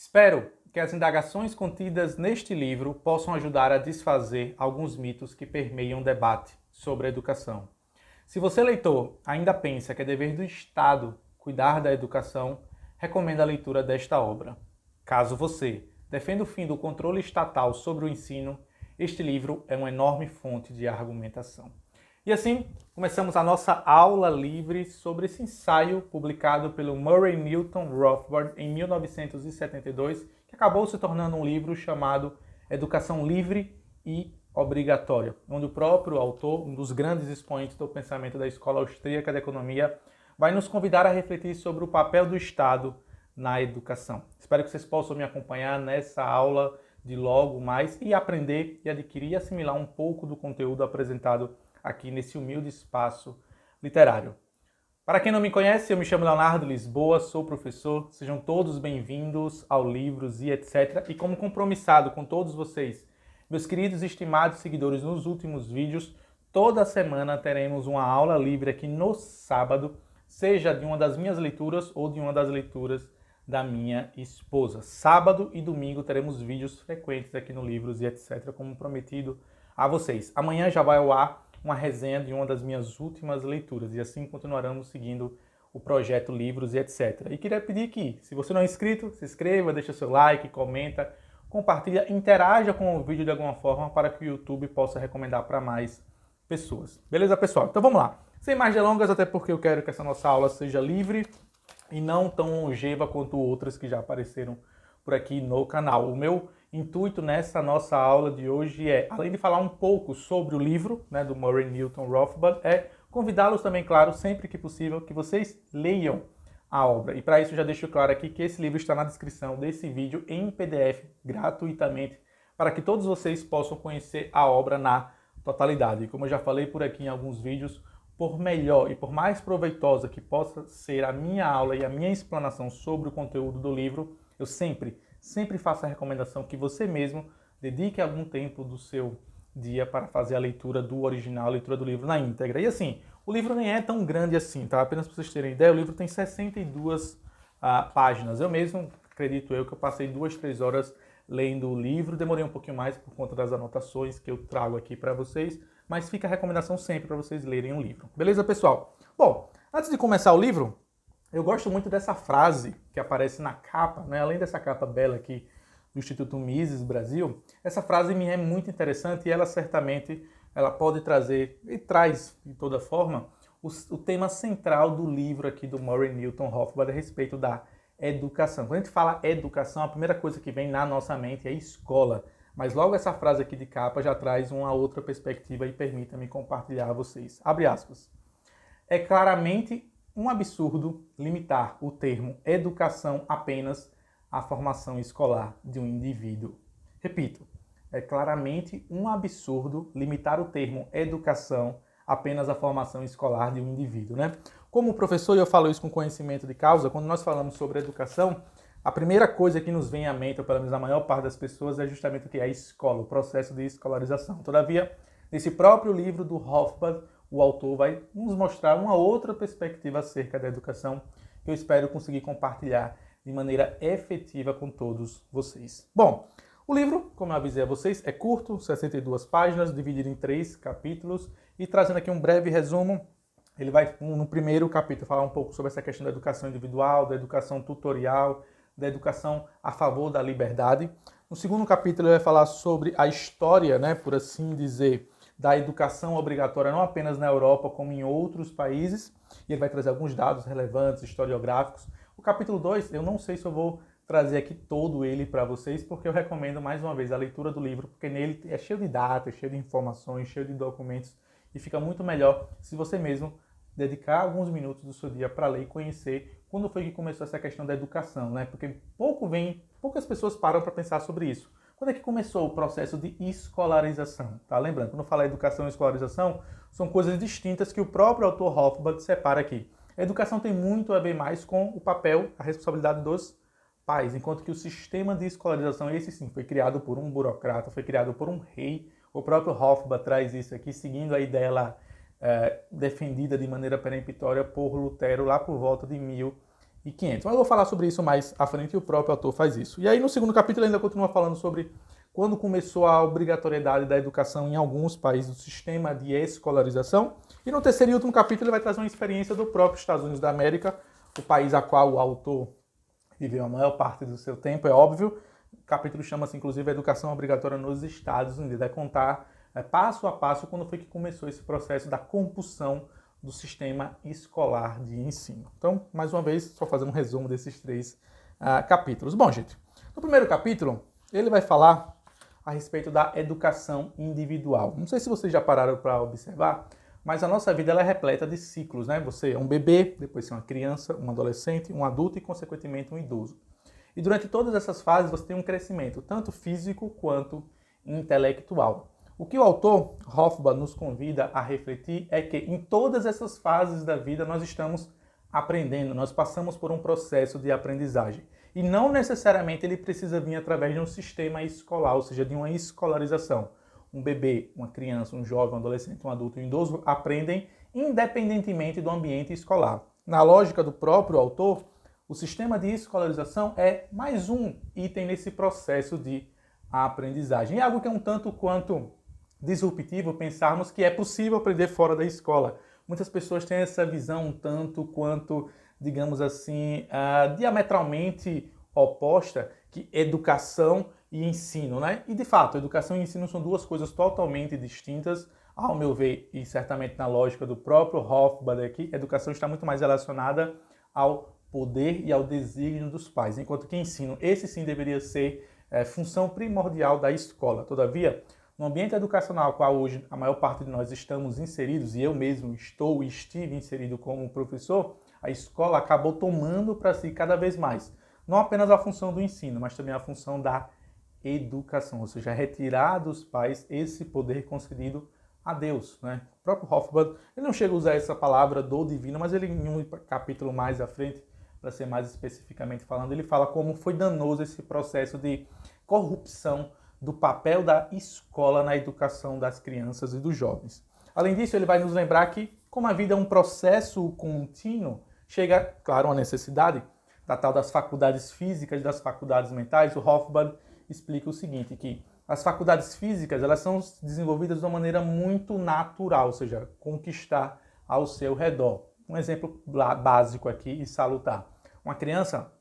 Espero que as indagações contidas neste livro possam ajudar a desfazer alguns mitos que permeiam o debate sobre a educação. Se você, leitor, ainda pensa que é dever do Estado cuidar da educação, recomendo a leitura desta obra. Caso você defenda o fim do controle estatal sobre o ensino, este livro é uma enorme fonte de argumentação. E assim, começamos a nossa aula livre sobre esse ensaio publicado pelo Murray Newton Rothbard em 1972, que acabou se tornando um livro chamado Educação Livre e Obrigatória, onde o próprio autor, um dos grandes expoentes do pensamento da Escola Austríaca de Economia, vai nos convidar a refletir sobre o papel do Estado na educação. Espero que vocês possam me acompanhar nessa aula de logo mais e aprender e adquirir e assimilar um pouco do conteúdo apresentado aqui nesse humilde espaço literário. Para quem não me conhece, eu me chamo Leonardo Lisboa, sou professor, sejam todos bem-vindos ao Livros e etc. E como compromissado com todos vocês, meus queridos e estimados seguidores nos últimos vídeos, toda semana teremos uma aula livre aqui no sábado, seja de uma das minhas leituras ou de uma das leituras da minha esposa. Sábado e domingo teremos vídeos frequentes aqui no Livros e etc, como prometido a vocês. Amanhã já vai ao ar uma resenha de uma das minhas últimas leituras, e assim continuaremos seguindo o projeto Livros e etc. E queria pedir que, se você não é inscrito, se inscreva, deixa seu like, comenta, compartilha, interaja com o vídeo de alguma forma para que o YouTube possa recomendar para mais pessoas. Beleza, pessoal? Então vamos lá. Sem mais delongas, até porque eu quero que essa nossa aula seja livre e não tão longeva quanto outras que já apareceram por aqui no canal. O meu intuito nessa nossa aula de hoje é, além de falar um pouco sobre o livro, do Murray Newton Rothbard, é convidá-los também, claro, sempre que possível, que vocês leiam a obra. E para isso já deixo claro aqui que esse livro está na descrição desse vídeo em PDF, gratuitamente, para que todos vocês possam conhecer a obra na totalidade. E como eu já falei por aqui em alguns vídeos, por melhor e por mais proveitosa que possa ser a minha aula e a minha explanação sobre o conteúdo do livro, eu sempre faço a recomendação que você mesmo dedique algum tempo do seu dia para fazer a leitura do original, a leitura do livro na íntegra. E assim, o livro nem é tão grande assim, tá? Apenas para vocês terem ideia, o livro tem 62 páginas. Eu mesmo, acredito eu, que eu passei 2, 3 horas lendo o livro. Demorei um pouquinho mais por conta das anotações que eu trago aqui para vocês, mas fica a recomendação sempre para vocês lerem o livro. Beleza, pessoal? Bom, antes de começar o livro, eu gosto muito dessa frase que aparece na capa, além dessa capa bela aqui do Instituto Mises Brasil, essa frase me é muito interessante e ela certamente pode trazer, e traz de toda forma, o tema central do livro aqui do Murray Newton Rothbard a respeito da educação. Quando a gente fala educação, a primeira coisa que vem na nossa mente é escola, mas logo essa frase aqui de capa já traz uma outra perspectiva e permita-me compartilhar a vocês. Abre aspas. É claramente um absurdo limitar o termo educação apenas à formação escolar de um indivíduo. Repito, é claramente um absurdo limitar o termo educação apenas à formação escolar de um indivíduo, Como professor, e eu falo isso com conhecimento de causa, quando nós falamos sobre educação, a primeira coisa que nos vem à mente, ou pelo menos a maior parte das pessoas, é justamente o que é a escola, o processo de escolarização. Todavia, nesse próprio livro do Rothbard, o autor vai nos mostrar uma outra perspectiva acerca da educação que eu espero conseguir compartilhar de maneira efetiva com todos vocês. Bom, o livro, como eu avisei a vocês, é curto, 62 páginas, dividido em 3 capítulos, e trazendo aqui um breve resumo, ele vai, no primeiro capítulo, falar um pouco sobre essa questão da educação individual, da educação tutorial, da educação a favor da liberdade. No segundo capítulo, ele vai falar sobre a história, por assim dizer, da educação obrigatória, não apenas na Europa, como em outros países, e ele vai trazer alguns dados relevantes, historiográficos. O capítulo 2, eu não sei se eu vou trazer aqui todo ele para vocês, porque eu recomendo, mais uma vez, a leitura do livro, porque nele é cheio de datas, cheio de informações, cheio de documentos, e fica muito melhor se você mesmo dedicar alguns minutos do seu dia para ler e conhecer quando foi que começou essa questão da educação, Porque poucas pessoas param para pensar sobre isso. Quando é que começou o processo de escolarização? Tá? Lembrando, quando eu falo educação e escolarização, são coisas distintas que o próprio autor Rothbard separa aqui. A educação tem muito a ver mais com o papel, a responsabilidade dos pais, enquanto que o sistema de escolarização, esse sim, foi criado por um burocrata, foi criado por um rei. O próprio Rothbard traz isso aqui, seguindo a ideia lá defendida de maneira peremptória por Lutero lá por volta de 1000 1500. Mas eu vou falar sobre isso mais à frente e o próprio autor faz isso. E aí no segundo capítulo ele ainda continua falando sobre quando começou a obrigatoriedade da educação em alguns países do sistema de escolarização. E no terceiro e último capítulo ele vai trazer uma experiência do próprio Estados Unidos da América, o país a qual o autor viveu a maior parte do seu tempo, é óbvio. O capítulo chama-se, inclusive, Educação Obrigatória nos Estados Unidos. Vai contar passo a passo quando foi que começou esse processo da compulsão do sistema escolar de ensino. Então, mais uma vez, só fazer um resumo desses três capítulos. Bom, gente, no primeiro capítulo, ele vai falar a respeito da educação individual. Não sei se vocês já pararam para observar, mas a nossa vida ela é repleta de ciclos, né? Você é um bebê, depois você é uma criança, um adolescente, um adulto e, consequentemente, um idoso. E durante todas essas fases você tem um crescimento, tanto físico quanto intelectual. O que o autor Hofbauer nos convida a refletir é que em todas essas fases da vida nós estamos aprendendo, nós passamos por um processo de aprendizagem. E não necessariamente ele precisa vir através de um sistema escolar, ou seja, de uma escolarização. Um bebê, uma criança, um jovem, um adolescente, um adulto e um idoso aprendem independentemente do ambiente escolar. Na lógica do próprio autor, o sistema de escolarização é mais um item nesse processo de aprendizagem. É algo que é um tanto quanto disruptivo pensarmos que é possível aprender fora da escola. Muitas pessoas têm essa visão um tanto quanto, digamos assim, diametralmente oposta, que educação e ensino, né? E de fato, educação e ensino são duas coisas totalmente distintas, ao meu ver, e certamente na lógica do próprio Hofbauer aqui, a educação está muito mais relacionada ao poder e ao desígnio dos pais, enquanto que ensino, esse sim deveria ser função primordial da escola. Todavia, no ambiente educacional ao qual hoje a maior parte de nós estamos inseridos, e eu mesmo estou e estive inserido como professor, a escola acabou tomando para si cada vez mais, não apenas a função do ensino, mas também a função da educação, ou seja, retirar dos pais esse poder concedido a Deus, né? O próprio Hofbauer, ele não chega a usar essa palavra do divino, mas ele em um capítulo mais à frente, para ser mais especificamente falando, ele fala como foi danoso esse processo de corrupção do papel da escola na educação das crianças e dos jovens. Além disso, ele vai nos lembrar que, como a vida é um processo contínuo, chega, claro, uma necessidade da tal das faculdades físicas e das faculdades mentais. O Hofbauer explica o seguinte, que as faculdades físicas elas são desenvolvidas de uma maneira muito natural, ou seja, conquistar ao seu redor. Um exemplo básico aqui e salutar. Uma criança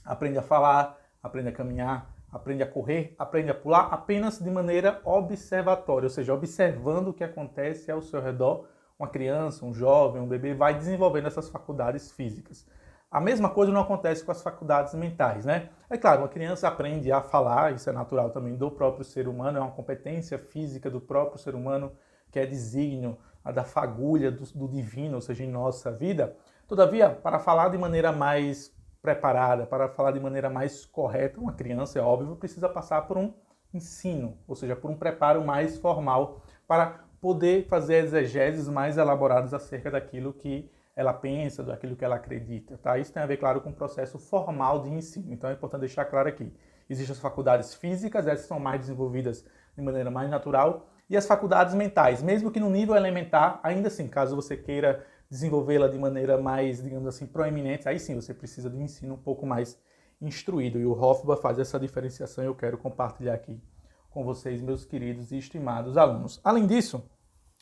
aprende a falar, aprende a caminhar, aprende a correr, aprende a pular apenas de maneira observatória, ou seja, observando o que acontece ao seu redor. Uma criança, um jovem, um bebê vai desenvolvendo essas faculdades físicas. A mesma coisa não acontece com as faculdades mentais, né? É claro, uma criança aprende a falar, isso é natural também do próprio ser humano, é uma competência física do próprio ser humano, que é desígnio da fagulha do divino, ou seja, em nossa vida. Todavia, para falar de maneira mais preparada, para falar de maneira mais correta, uma criança, é óbvio, precisa passar por um ensino, ou seja, por um preparo mais formal para poder fazer exegeses mais elaboradas acerca daquilo que ela pensa, daquilo que ela acredita, tá? Isso tem a ver, claro, com o processo formal de ensino. Então é importante deixar claro aqui. Existem as faculdades físicas, essas são mais desenvolvidas de maneira mais natural, e as faculdades mentais, mesmo que no nível elementar, ainda assim, caso você queira desenvolvê-la de maneira mais, digamos assim, proeminente, aí sim você precisa de um ensino um pouco mais instruído. E o Hofbauer faz essa diferenciação e eu quero compartilhar aqui com vocês, meus queridos e estimados alunos. Além disso,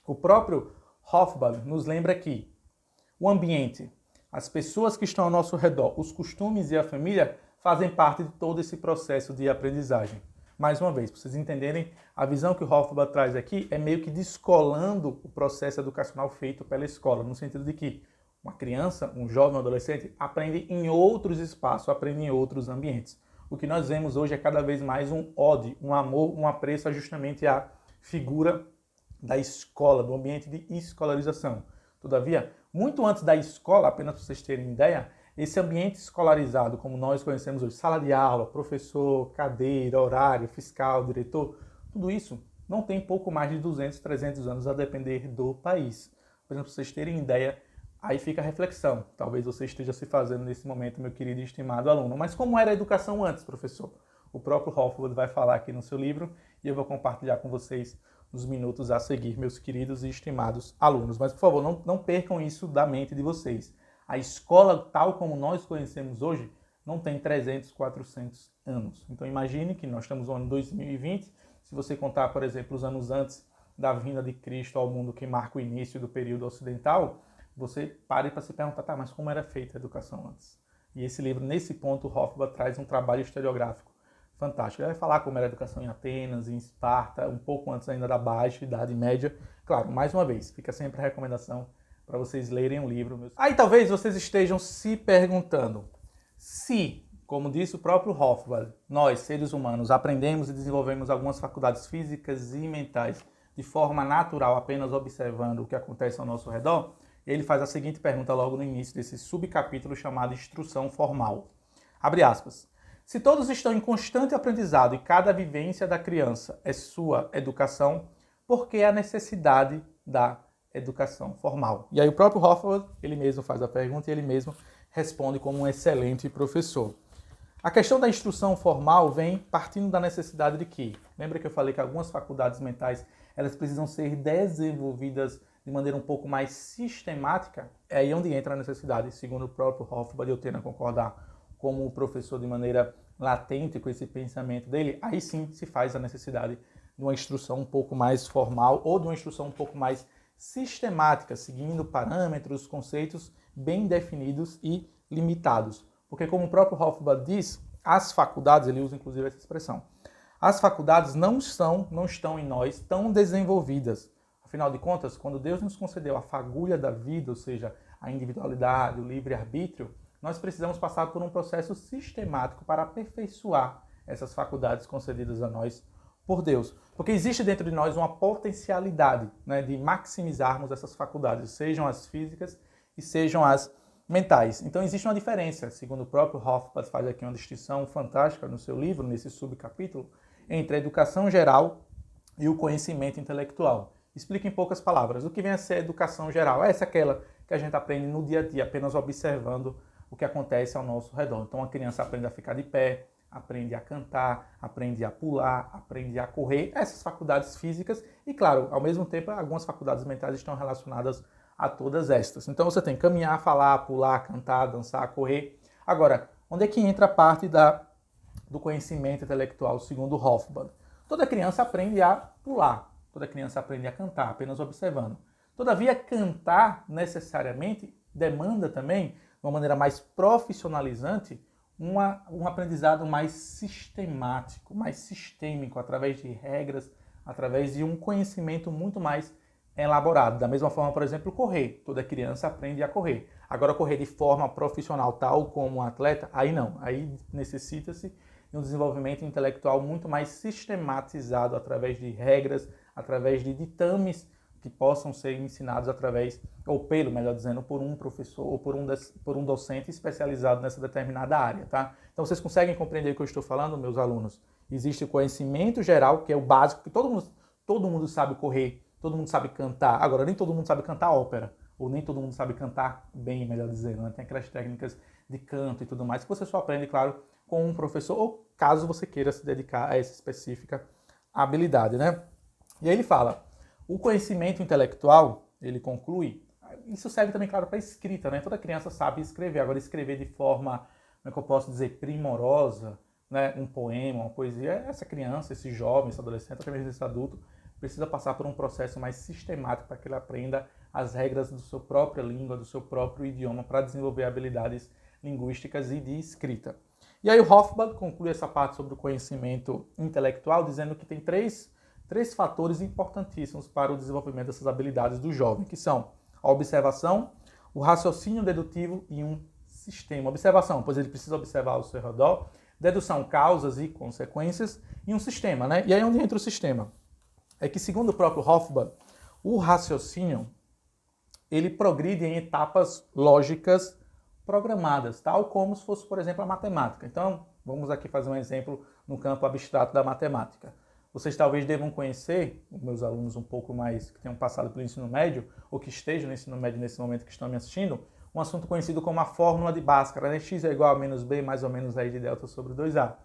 o próprio Hofbauer nos lembra que o ambiente, as pessoas que estão ao nosso redor, os costumes e a família fazem parte de todo esse processo de aprendizagem. Mais uma vez, para vocês entenderem, a visão que o Hofbauer traz aqui é meio que descolando o processo educacional feito pela escola, no sentido de que uma criança, um jovem, um adolescente, aprende em outros espaços, aprende em outros ambientes. O que nós vemos hoje é cada vez mais um ódio, um amor, um apreço justamente à figura da escola, do ambiente de escolarização. Todavia, muito antes da escola, apenas para vocês terem ideia, esse ambiente escolarizado, como nós conhecemos hoje, sala de aula, professor, cadeira, horário, fiscal, diretor, tudo isso não tem pouco mais de 200, 300 anos a depender do país. Por exemplo, para vocês terem ideia, aí fica a reflexão. Talvez você esteja se fazendo nesse momento, meu querido e estimado aluno. Mas como era a educação antes, professor? O próprio Hofbauer vai falar aqui no seu livro e eu vou compartilhar com vocês nos minutos a seguir, meus queridos e estimados alunos. Mas, por favor, não percam isso da mente de vocês. A escola, tal como nós conhecemos hoje, não tem 300, 400 anos. Então imagine que nós estamos no ano 2020, se você contar, por exemplo, os anos antes da vinda de Cristo ao mundo, que marca o início do período ocidental, você pare para se perguntar, tá, mas como era feita a educação antes? E esse livro, nesse ponto, Hofbauer traz um trabalho historiográfico fantástico. Ele vai falar como era a educação em Atenas, em Esparta, um pouco antes ainda da Baixa Idade Média. Claro, mais uma vez, fica sempre a recomendação para vocês lerem o livro. Aí talvez vocês estejam se perguntando se, como disse o próprio Hofbauer, nós, seres humanos, aprendemos e desenvolvemos algumas faculdades físicas e mentais de forma natural, apenas observando o que acontece ao nosso redor. Ele faz a seguinte pergunta logo no início desse subcapítulo chamado Instrução Formal. Abre aspas. Se todos estão em constante aprendizado e cada vivência da criança é sua educação, por que a necessidade da educação formal? E aí o próprio Hofbauer, ele mesmo faz a pergunta e ele mesmo responde como um excelente professor. A questão da instrução formal vem partindo da necessidade de que, lembra que eu falei que algumas faculdades mentais elas precisam ser desenvolvidas de maneira um pouco mais sistemática? É aí onde entra a necessidade, segundo o próprio Hofbauer, eu tendo a concordar como o professor de maneira latente com esse pensamento dele, aí sim se faz a necessidade de uma instrução um pouco mais formal ou de uma instrução um pouco mais sistemática, seguindo parâmetros, conceitos bem definidos e limitados. Porque como o próprio Hofbauer diz, as faculdades, ele usa inclusive essa expressão, as faculdades não estão em nós tão desenvolvidas. Afinal de contas, quando Deus nos concedeu a fagulha da vida, ou seja, a individualidade, o livre-arbítrio, nós precisamos passar por um processo sistemático para aperfeiçoar essas faculdades concedidas a nós por Deus. Porque existe dentro de nós uma potencialidade, né, de maximizarmos essas faculdades, sejam as físicas e sejam as mentais. Então existe uma diferença, segundo o próprio Hofbauer faz aqui uma distinção fantástica no seu livro, nesse subcapítulo, entre a educação geral e o conhecimento intelectual. Explica em poucas palavras. O que vem a ser a educação geral? Essa é aquela que a gente aprende no dia a dia, apenas observando o que acontece ao nosso redor. Então a criança aprende a ficar de pé, aprende a cantar, aprende a pular, aprende a correr, essas faculdades físicas e, claro, ao mesmo tempo, algumas faculdades mentais estão relacionadas a todas estas. Então você tem caminhar, falar, pular, cantar, dançar, correr. Agora, onde é que entra a parte do conhecimento intelectual, segundo Hofbauer? Toda criança aprende a pular, toda criança aprende a cantar, apenas observando. Todavia, cantar necessariamente demanda também, de uma maneira mais profissionalizante, um aprendizado mais sistemático, mais sistêmico, através de regras, através de um conhecimento muito mais elaborado. Da mesma forma, por exemplo, correr. Toda criança aprende a correr. Agora, correr de forma profissional, tal como um atleta, aí não. Aí necessita-se de um desenvolvimento intelectual muito mais sistematizado através de regras, através de ditames que possam ser ensinados através, ou pelo, melhor dizendo, por um professor ou por um docente especializado nessa determinada área, tá? Então vocês conseguem compreender o que eu estou falando, meus alunos? Existe o conhecimento geral, que é o básico, que todo mundo sabe correr, todo mundo sabe cantar. Agora, nem todo mundo sabe cantar ópera, ou nem todo mundo sabe cantar bem, melhor dizendo, né? Tem aquelas técnicas de canto e tudo mais, que você só aprende, claro, com um professor, ou caso você queira se dedicar a essa específica habilidade, né? E aí ele fala, o conhecimento intelectual, ele conclui, isso serve também, claro, para escrita, né? Toda criança sabe escrever, agora escrever de forma, como é que eu posso dizer, primorosa, né? Um poema, uma poesia, essa criança, esse jovem, esse adolescente, até mesmo esse adulto, precisa passar por um processo mais sistemático para que ele aprenda as regras da sua própria língua, do seu próprio idioma, para desenvolver habilidades linguísticas e de escrita. E aí o Hofbauer conclui essa parte sobre o conhecimento intelectual, dizendo que tem três fatores importantíssimos para o desenvolvimento dessas habilidades do jovem, que são a observação, o raciocínio dedutivo e um sistema. Observação, pois ele precisa observar o seu redor, dedução, causas e consequências, e um sistema, né? E aí onde entra o sistema? É que, segundo o próprio Hofbauer, o raciocínio, ele progride em etapas lógicas programadas, tal como se fosse, por exemplo, a matemática. Então, vamos aqui fazer um exemplo no campo abstrato da matemática. Vocês talvez devam conhecer, os meus alunos um pouco mais que tenham passado pelo ensino médio, ou que estejam no ensino médio nesse momento que estão me assistindo, um assunto conhecido como a fórmula de Bhaskara, né? X é igual a menos B mais ou menos R de delta sobre 2A.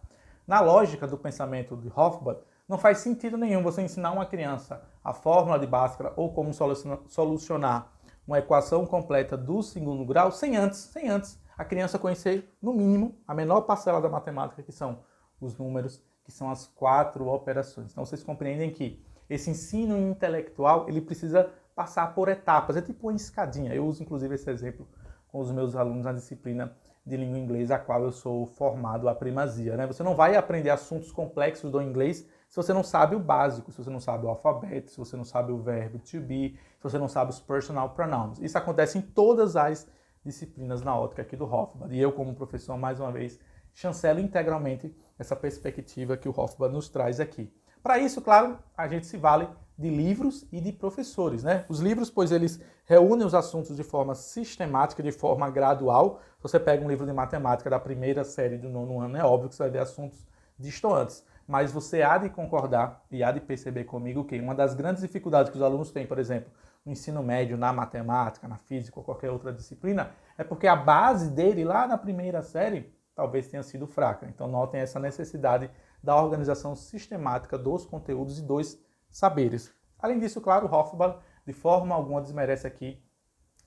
Na lógica do pensamento de Hofbauer, não faz sentido nenhum você ensinar uma criança a fórmula de Bhaskara ou como solucionar uma equação completa do segundo grau sem antes a criança conhecer, no mínimo, a menor parcela da matemática, que são os números, que são as 4 operações. Então vocês compreendem que esse ensino intelectual, ele precisa passar por etapas, é tipo uma escadinha. Eu uso inclusive esse exemplo com os meus alunos na disciplina de língua inglesa, a qual eu sou formado a primazia, né? Você não vai aprender assuntos complexos do inglês se você não sabe o básico, se você não sabe o alfabeto, se você não sabe o verbo to be, se você não sabe os personal pronouns. Isso acontece em todas as disciplinas na ótica aqui do Hofbauer. E eu, como professor, mais uma vez, chancelo integralmente essa perspectiva que o Hofbauer nos traz aqui. Para isso, claro, a gente se vale de livros e de professores, né? Os livros, pois eles reúnem os assuntos de forma sistemática, de forma gradual. Se você pega um livro de matemática da primeira série do 9º ano, é óbvio que você vai ver assuntos distantes. Mas você há de concordar e há de perceber comigo que uma das grandes dificuldades que os alunos têm, por exemplo, no ensino médio, na matemática, na física ou qualquer outra disciplina, é porque a base dele lá na primeira série talvez tenha sido fraca. Então notem essa necessidade da organização sistemática dos conteúdos e dos saberes. Além disso, claro, o Hofbauer de forma alguma desmerece aqui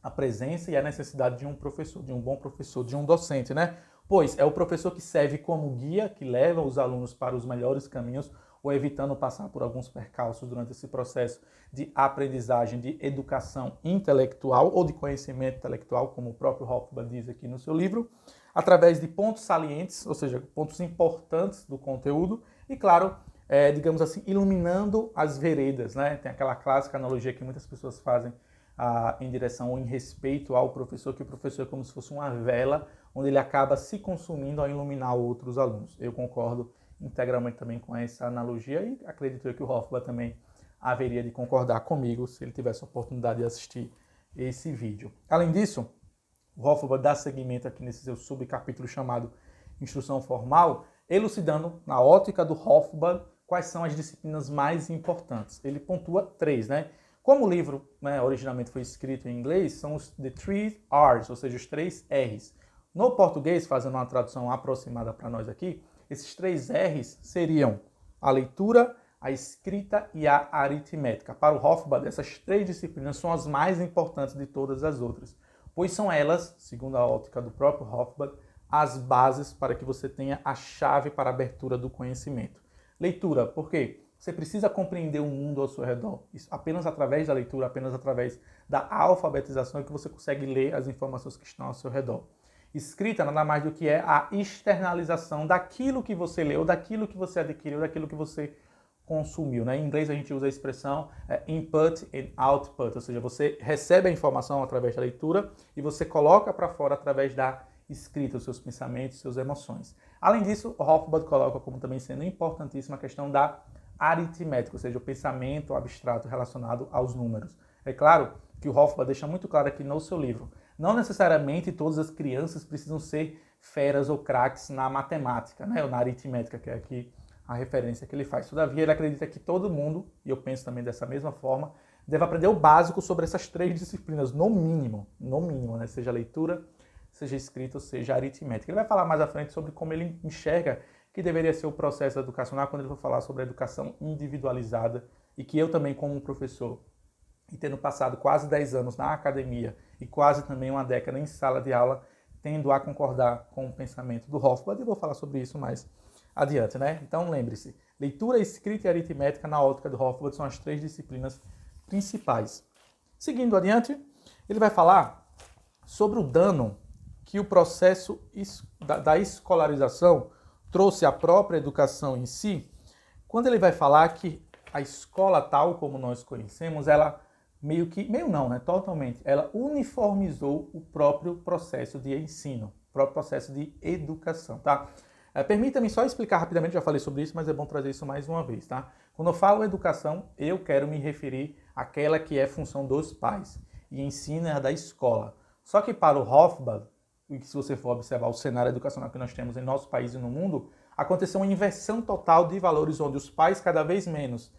a presença e a necessidade de um professor, de um bom professor, de um docente, né? Pois é o professor que serve como guia, que leva os alunos para os melhores caminhos, ou evitando passar por alguns percalços durante esse processo de aprendizagem, de educação intelectual ou de conhecimento intelectual, como o próprio Hofbauer diz aqui no seu livro, através de pontos salientes, ou seja, pontos importantes do conteúdo, e claro, digamos assim, iluminando as veredas, né? Tem aquela clássica analogia que muitas pessoas fazem em direção ou em respeito ao professor, que o professor é como se fosse uma vela, onde ele acaba se consumindo ao iluminar outros alunos. Eu concordo integralmente também com essa analogia e acredito que o Hofbauer também haveria de concordar comigo se ele tivesse a oportunidade de assistir esse vídeo. Além disso, o Hofbauer dá seguimento aqui nesse seu subcapítulo chamado Instrução Formal, elucidando na ótica do Hofbauer quais são as disciplinas mais importantes. Ele pontua 3, né? Como o livro, né, originalmente foi escrito em inglês, são os the 3 R's, ou seja, os 3 R's. No português, fazendo uma tradução aproximada para nós aqui, esses 3 R's seriam a leitura, a escrita e a aritmética. Para o Hofbauer, essas 3 disciplinas são as mais importantes de todas as outras, pois são elas, segundo a ótica do próprio Hofbauer, as bases para que você tenha a chave para a abertura do conhecimento. Leitura, por quê? Você precisa compreender o mundo ao seu redor. Isso, apenas através da leitura, apenas através da alfabetização é que você consegue ler as informações que estão ao seu redor. Escrita nada mais do que é a externalização daquilo que você leu, daquilo que você adquiriu, daquilo que você consumiu, né? Em inglês a gente usa a expressão input and output, ou seja, você recebe a informação através da leitura e você coloca para fora através da escrita, os seus pensamentos, suas emoções. Além disso, o Hofbauer coloca como também sendo importantíssima a questão da aritmética, ou seja, o pensamento abstrato relacionado aos números. É claro que o Hofbauer deixa muito claro aqui no seu livro, não necessariamente todas as crianças precisam ser feras ou craques na matemática, né, ou na aritmética, que é aqui a referência que ele faz. Todavia, ele acredita que todo mundo, e eu penso também dessa mesma forma, deve aprender o básico sobre essas 3 disciplinas, no mínimo, né, seja leitura, seja escrita, ou seja aritmética. Ele vai falar mais à frente sobre como ele enxerga que deveria ser o processo educacional quando ele for falar sobre a educação individualizada e que eu também, como professor, e tendo passado quase 10 anos na academia e quase também uma década em sala de aula, tendo a concordar com o pensamento do Hofbauer, e vou falar sobre isso mais adiante, né? Então lembre-se, leitura, escrita e aritmética na ótica do Hofbauer são as 3 disciplinas principais. Seguindo adiante, ele vai falar sobre o dano que o processo da escolarização trouxe à própria educação em si, quando ele vai falar que a escola tal como nós conhecemos, ela totalmente, ela uniformizou o próprio processo de ensino, o próprio processo de educação, tá? Permita-me só explicar rapidamente, já falei sobre isso, mas é bom trazer isso mais uma vez, tá? Quando eu falo educação, eu quero me referir àquela que é função dos pais, e ensino é a da escola. Só que para o Hofbauer, e que se você for observar o cenário educacional que nós temos em nosso país e no mundo, aconteceu uma inversão total de valores, onde os pais cada vez menos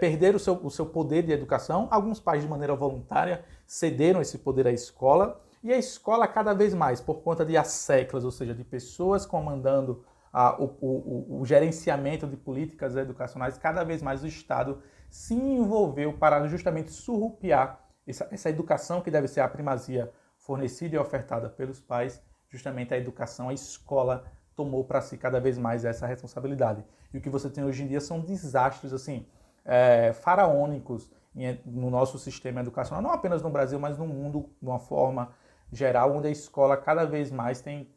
perderam o seu poder de educação, alguns pais de maneira voluntária cederam esse poder à escola, e a escola cada vez mais, por conta de asseclas, ou seja, de pessoas comandando o gerenciamento de políticas educacionais, cada vez mais o Estado se envolveu para justamente surrupiar essa educação que deve ser a primazia fornecida e ofertada pelos pais, justamente a educação, a escola tomou para si cada vez mais essa responsabilidade. E o que você tem hoje em dia são desastres assim, faraônicos no nosso sistema educacional, não apenas no Brasil, mas no mundo de uma forma geral, onde a escola cada vez mais tem,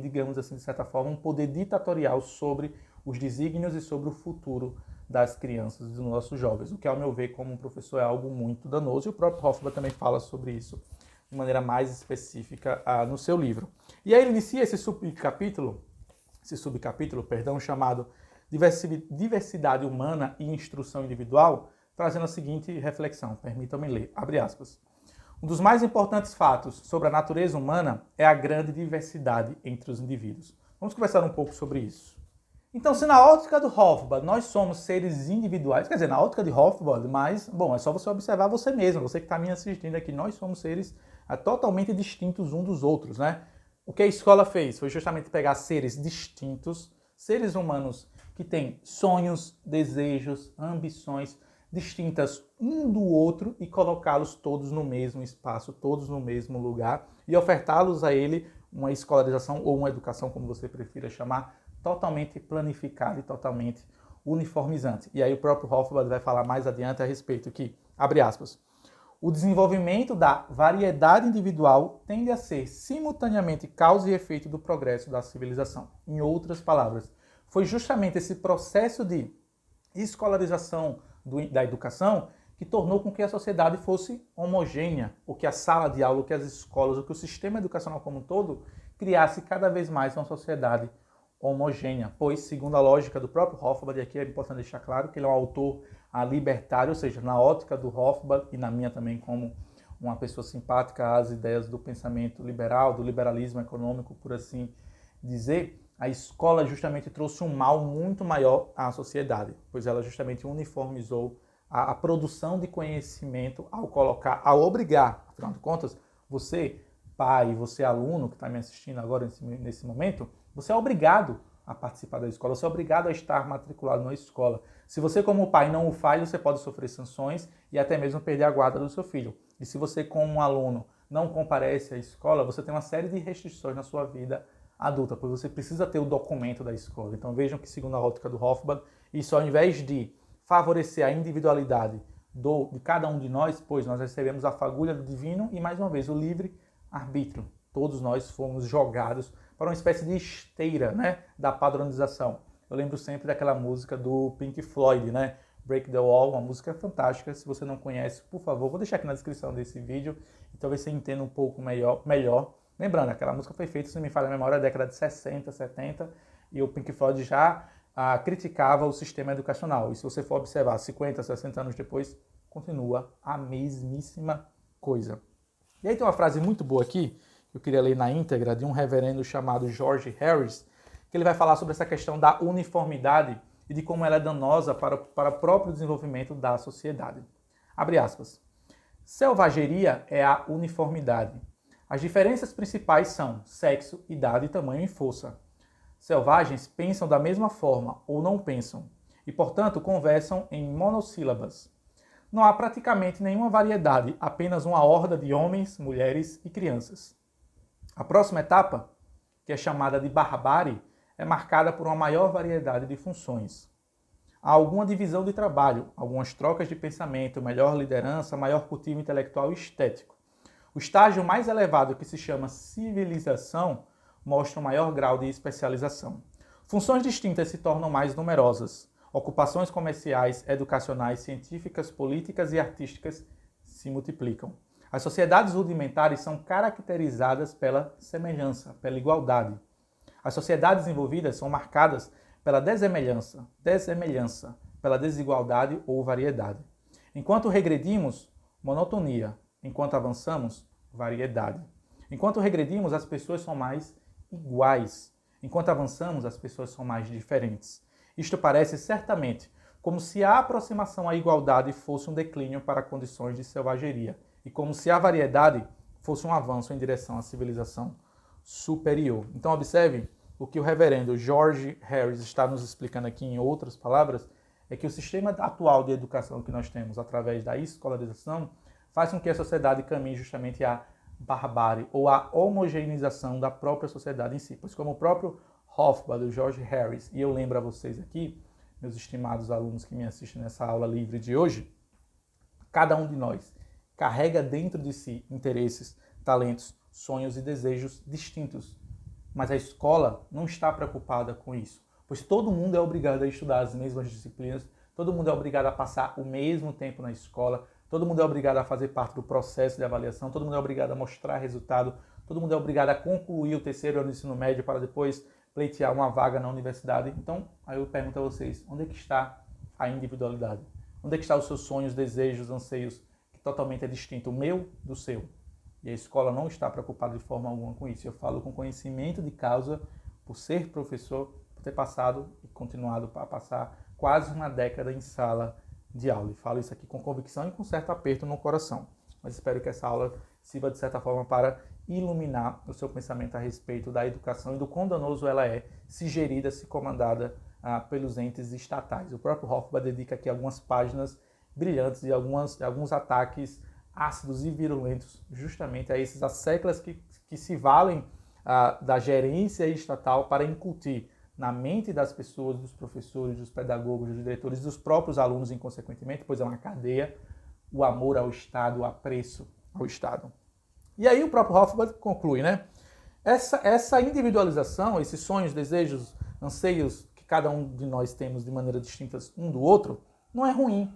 digamos assim, de certa forma, um poder ditatorial sobre os desígnios e sobre o futuro das crianças e dos nossos jovens, o que, ao meu ver, como um professor, é algo muito danoso, e o próprio Hofbauer também fala sobre isso de maneira mais específica no seu livro. E aí ele inicia esse subcapítulo, chamado Diversidade Humana e Instrução Individual, trazendo a seguinte reflexão, permitam-me ler, abre aspas. Um dos mais importantes fatos sobre a natureza humana é a grande diversidade entre os indivíduos. Vamos conversar um pouco sobre isso. Então, se na ótica do Hofbauer nós somos seres individuais, quer dizer, na ótica de Hofbauer, mas, bom, é só você observar você mesmo, você que está me assistindo aqui, nós somos seres totalmente distintos uns dos outros, né? O que a escola fez foi justamente pegar seres distintos, seres humanos que têm sonhos, desejos, ambições distintas um do outro e colocá-los todos no mesmo espaço, todos no mesmo lugar e ofertá-los a ele uma escolarização ou uma educação, como você prefira chamar, totalmente planificada e totalmente uniformizante. E aí o próprio Hofbauer vai falar mais adiante a respeito que, abre aspas, o desenvolvimento da variedade individual tende a ser simultaneamente causa e efeito do progresso da civilização. Em outras palavras, foi justamente esse processo de escolarização da educação que tornou com que a sociedade fosse homogênea, ou que a sala de aula, ou que as escolas, ou que o sistema educacional como um todo criasse cada vez mais uma sociedade homogênea, pois, segundo a lógica do próprio Hofbauer, e aqui é importante deixar claro que ele é um autor libertário, ou seja, na ótica do Hofbauer e na minha também como uma pessoa simpática às ideias do pensamento liberal, do liberalismo econômico, por assim dizer, a escola justamente trouxe um mal muito maior à sociedade, pois ela justamente uniformizou a produção de conhecimento ao obrigar, afinal de contas, você, pai, você, aluno que está me assistindo agora nesse momento, você é obrigado a participar da escola, você é obrigado a estar matriculado na escola. Se você, como pai, não o faz, você pode sofrer sanções e até mesmo perder a guarda do seu filho. E se você, como um aluno, não comparece à escola, você tem uma série de restrições na sua vida adulta, pois você precisa ter o documento da escola. Então vejam que, segundo a ótica do Hofbauer, isso ao invés de favorecer a individualidade de cada um de nós, pois nós recebemos a fagulha do divino e, mais uma vez, o livre arbítrio. Todos nós fomos jogados para uma espécie de esteira, né, da padronização. Eu lembro sempre daquela música do Pink Floyd, né, Break the Wall, uma música fantástica. Se você não conhece, por favor, vou deixar aqui na descrição desse vídeo e talvez você entenda um pouco melhor. Lembrando, aquela música foi feita, se não me falha a memória, na década de 60, 70, e o Pink Floyd já criticava o sistema educacional. E se você for observar 50, 60 anos depois, continua a mesmíssima coisa. E aí tem uma frase muito boa aqui, que eu queria ler na íntegra, de um reverendo chamado George Harris, que ele vai falar sobre essa questão da uniformidade e de como ela é danosa para o próprio desenvolvimento da sociedade. Abre aspas. Selvageria é a uniformidade. As diferenças principais são sexo, idade, tamanho e força. Selvagens pensam da mesma forma ou não pensam, e, portanto, conversam em monossílabas. Não há praticamente nenhuma variedade, apenas uma horda de homens, mulheres e crianças. A próxima etapa, que é chamada de barbárie, é marcada por uma maior variedade de funções. Há alguma divisão de trabalho, algumas trocas de pensamento, melhor liderança, maior cultivo intelectual e estético. O estágio mais elevado, que se chama civilização, mostra um maior grau de especialização. Funções distintas se tornam mais numerosas. Ocupações comerciais, educacionais, científicas, políticas e artísticas se multiplicam. As sociedades rudimentares são caracterizadas pela semelhança, pela igualdade. As sociedades desenvolvidas são marcadas pela dessemelhança, pela desigualdade ou variedade. Enquanto regredimos, monotonia. Enquanto avançamos, variedade. Enquanto regredimos, as pessoas são mais iguais. Enquanto avançamos, as pessoas são mais diferentes. Isto parece certamente como se a aproximação à igualdade fosse um declínio para condições de selvageria, e como se a variedade fosse um avanço em direção à civilização superior. Então observe o que o reverendo George Harris está nos explicando aqui em outras palavras, é que o sistema atual de educação que nós temos através da escolarização faz com que a sociedade caminhe justamente à barbárie ou à homogeneização da própria sociedade em si. Pois como o próprio Hofbauer, o George Harris, e eu lembro a vocês aqui, meus estimados alunos que me assistem nessa aula livre de hoje, cada um de nós carrega dentro de si interesses, talentos, sonhos e desejos distintos. Mas a escola não está preocupada com isso, pois todo mundo é obrigado a estudar as mesmas disciplinas, todo mundo é obrigado a passar o mesmo tempo na escola, todo mundo é obrigado a fazer parte do processo de avaliação, todo mundo é obrigado a mostrar resultado, todo mundo é obrigado a concluir o terceiro ano do ensino médio para depois pleitear uma vaga na universidade. Então, aí eu pergunto a vocês, onde é que está a individualidade? Onde é que estão os seus sonhos, desejos, anseios, que totalmente é distinto o meu do seu? E a escola não está preocupada de forma alguma com isso. Eu falo com conhecimento de causa, por ser professor, por ter passado e continuado a passar quase uma década em sala de aula. E falo isso aqui com convicção e com certo aperto no coração. Mas espero que essa aula sirva de certa forma para iluminar o seu pensamento a respeito da educação e do quão danoso ela é se gerida, se comandada pelos entes estatais. O próprio Hofbauer dedica aqui algumas páginas brilhantes e alguns ataques ácidos e virulentos justamente a esses asseclas que se valem da gerência estatal para incutir na mente das pessoas, dos professores, dos pedagogos, dos diretores, dos próprios alunos, inconsequentemente, pois é uma cadeia, o amor ao Estado, o apreço ao Estado. E aí o próprio Hofbauer conclui, né? Essa individualização, esses sonhos, desejos, anseios que cada um de nós temos de maneira distinta um do outro, não é ruim.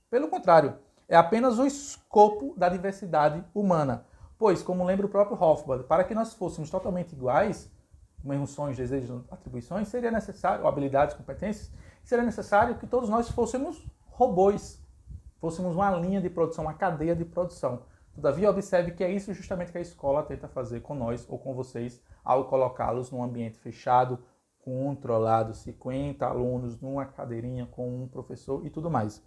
Pelo contrário, é apenas o escopo da diversidade humana. Pois, como lembra o próprio Hofbauer, para que nós fôssemos totalmente iguais, mesmos sonhos, desejos, atribuições, seria necessário, ou habilidades, competências, seria necessário que todos nós fôssemos robôs, fôssemos uma linha de produção, uma cadeia de produção. Todavia, observe que é isso justamente que a escola tenta fazer com nós ou com vocês ao colocá-los num ambiente fechado, controlado, 50 alunos numa cadeirinha com um professor e tudo mais.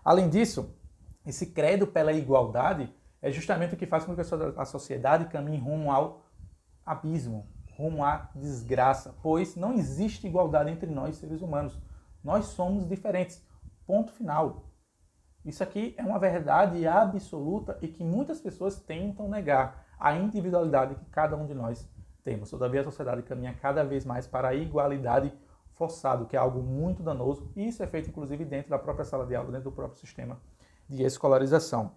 Além disso, esse credo pela igualdade é justamente o que faz com que a sociedade caminhe rumo ao abismo, rumo à desgraça, pois não existe igualdade entre nós, seres humanos. Nós somos diferentes. Ponto final. Isso aqui é uma verdade absoluta e que muitas pessoas tentam negar a individualidade que cada um de nós temos. Todavia, a sociedade caminha cada vez mais para a igualdade forçada, que é algo muito danoso, e isso é feito, inclusive, dentro da própria sala de aula, dentro do próprio sistema de escolarização.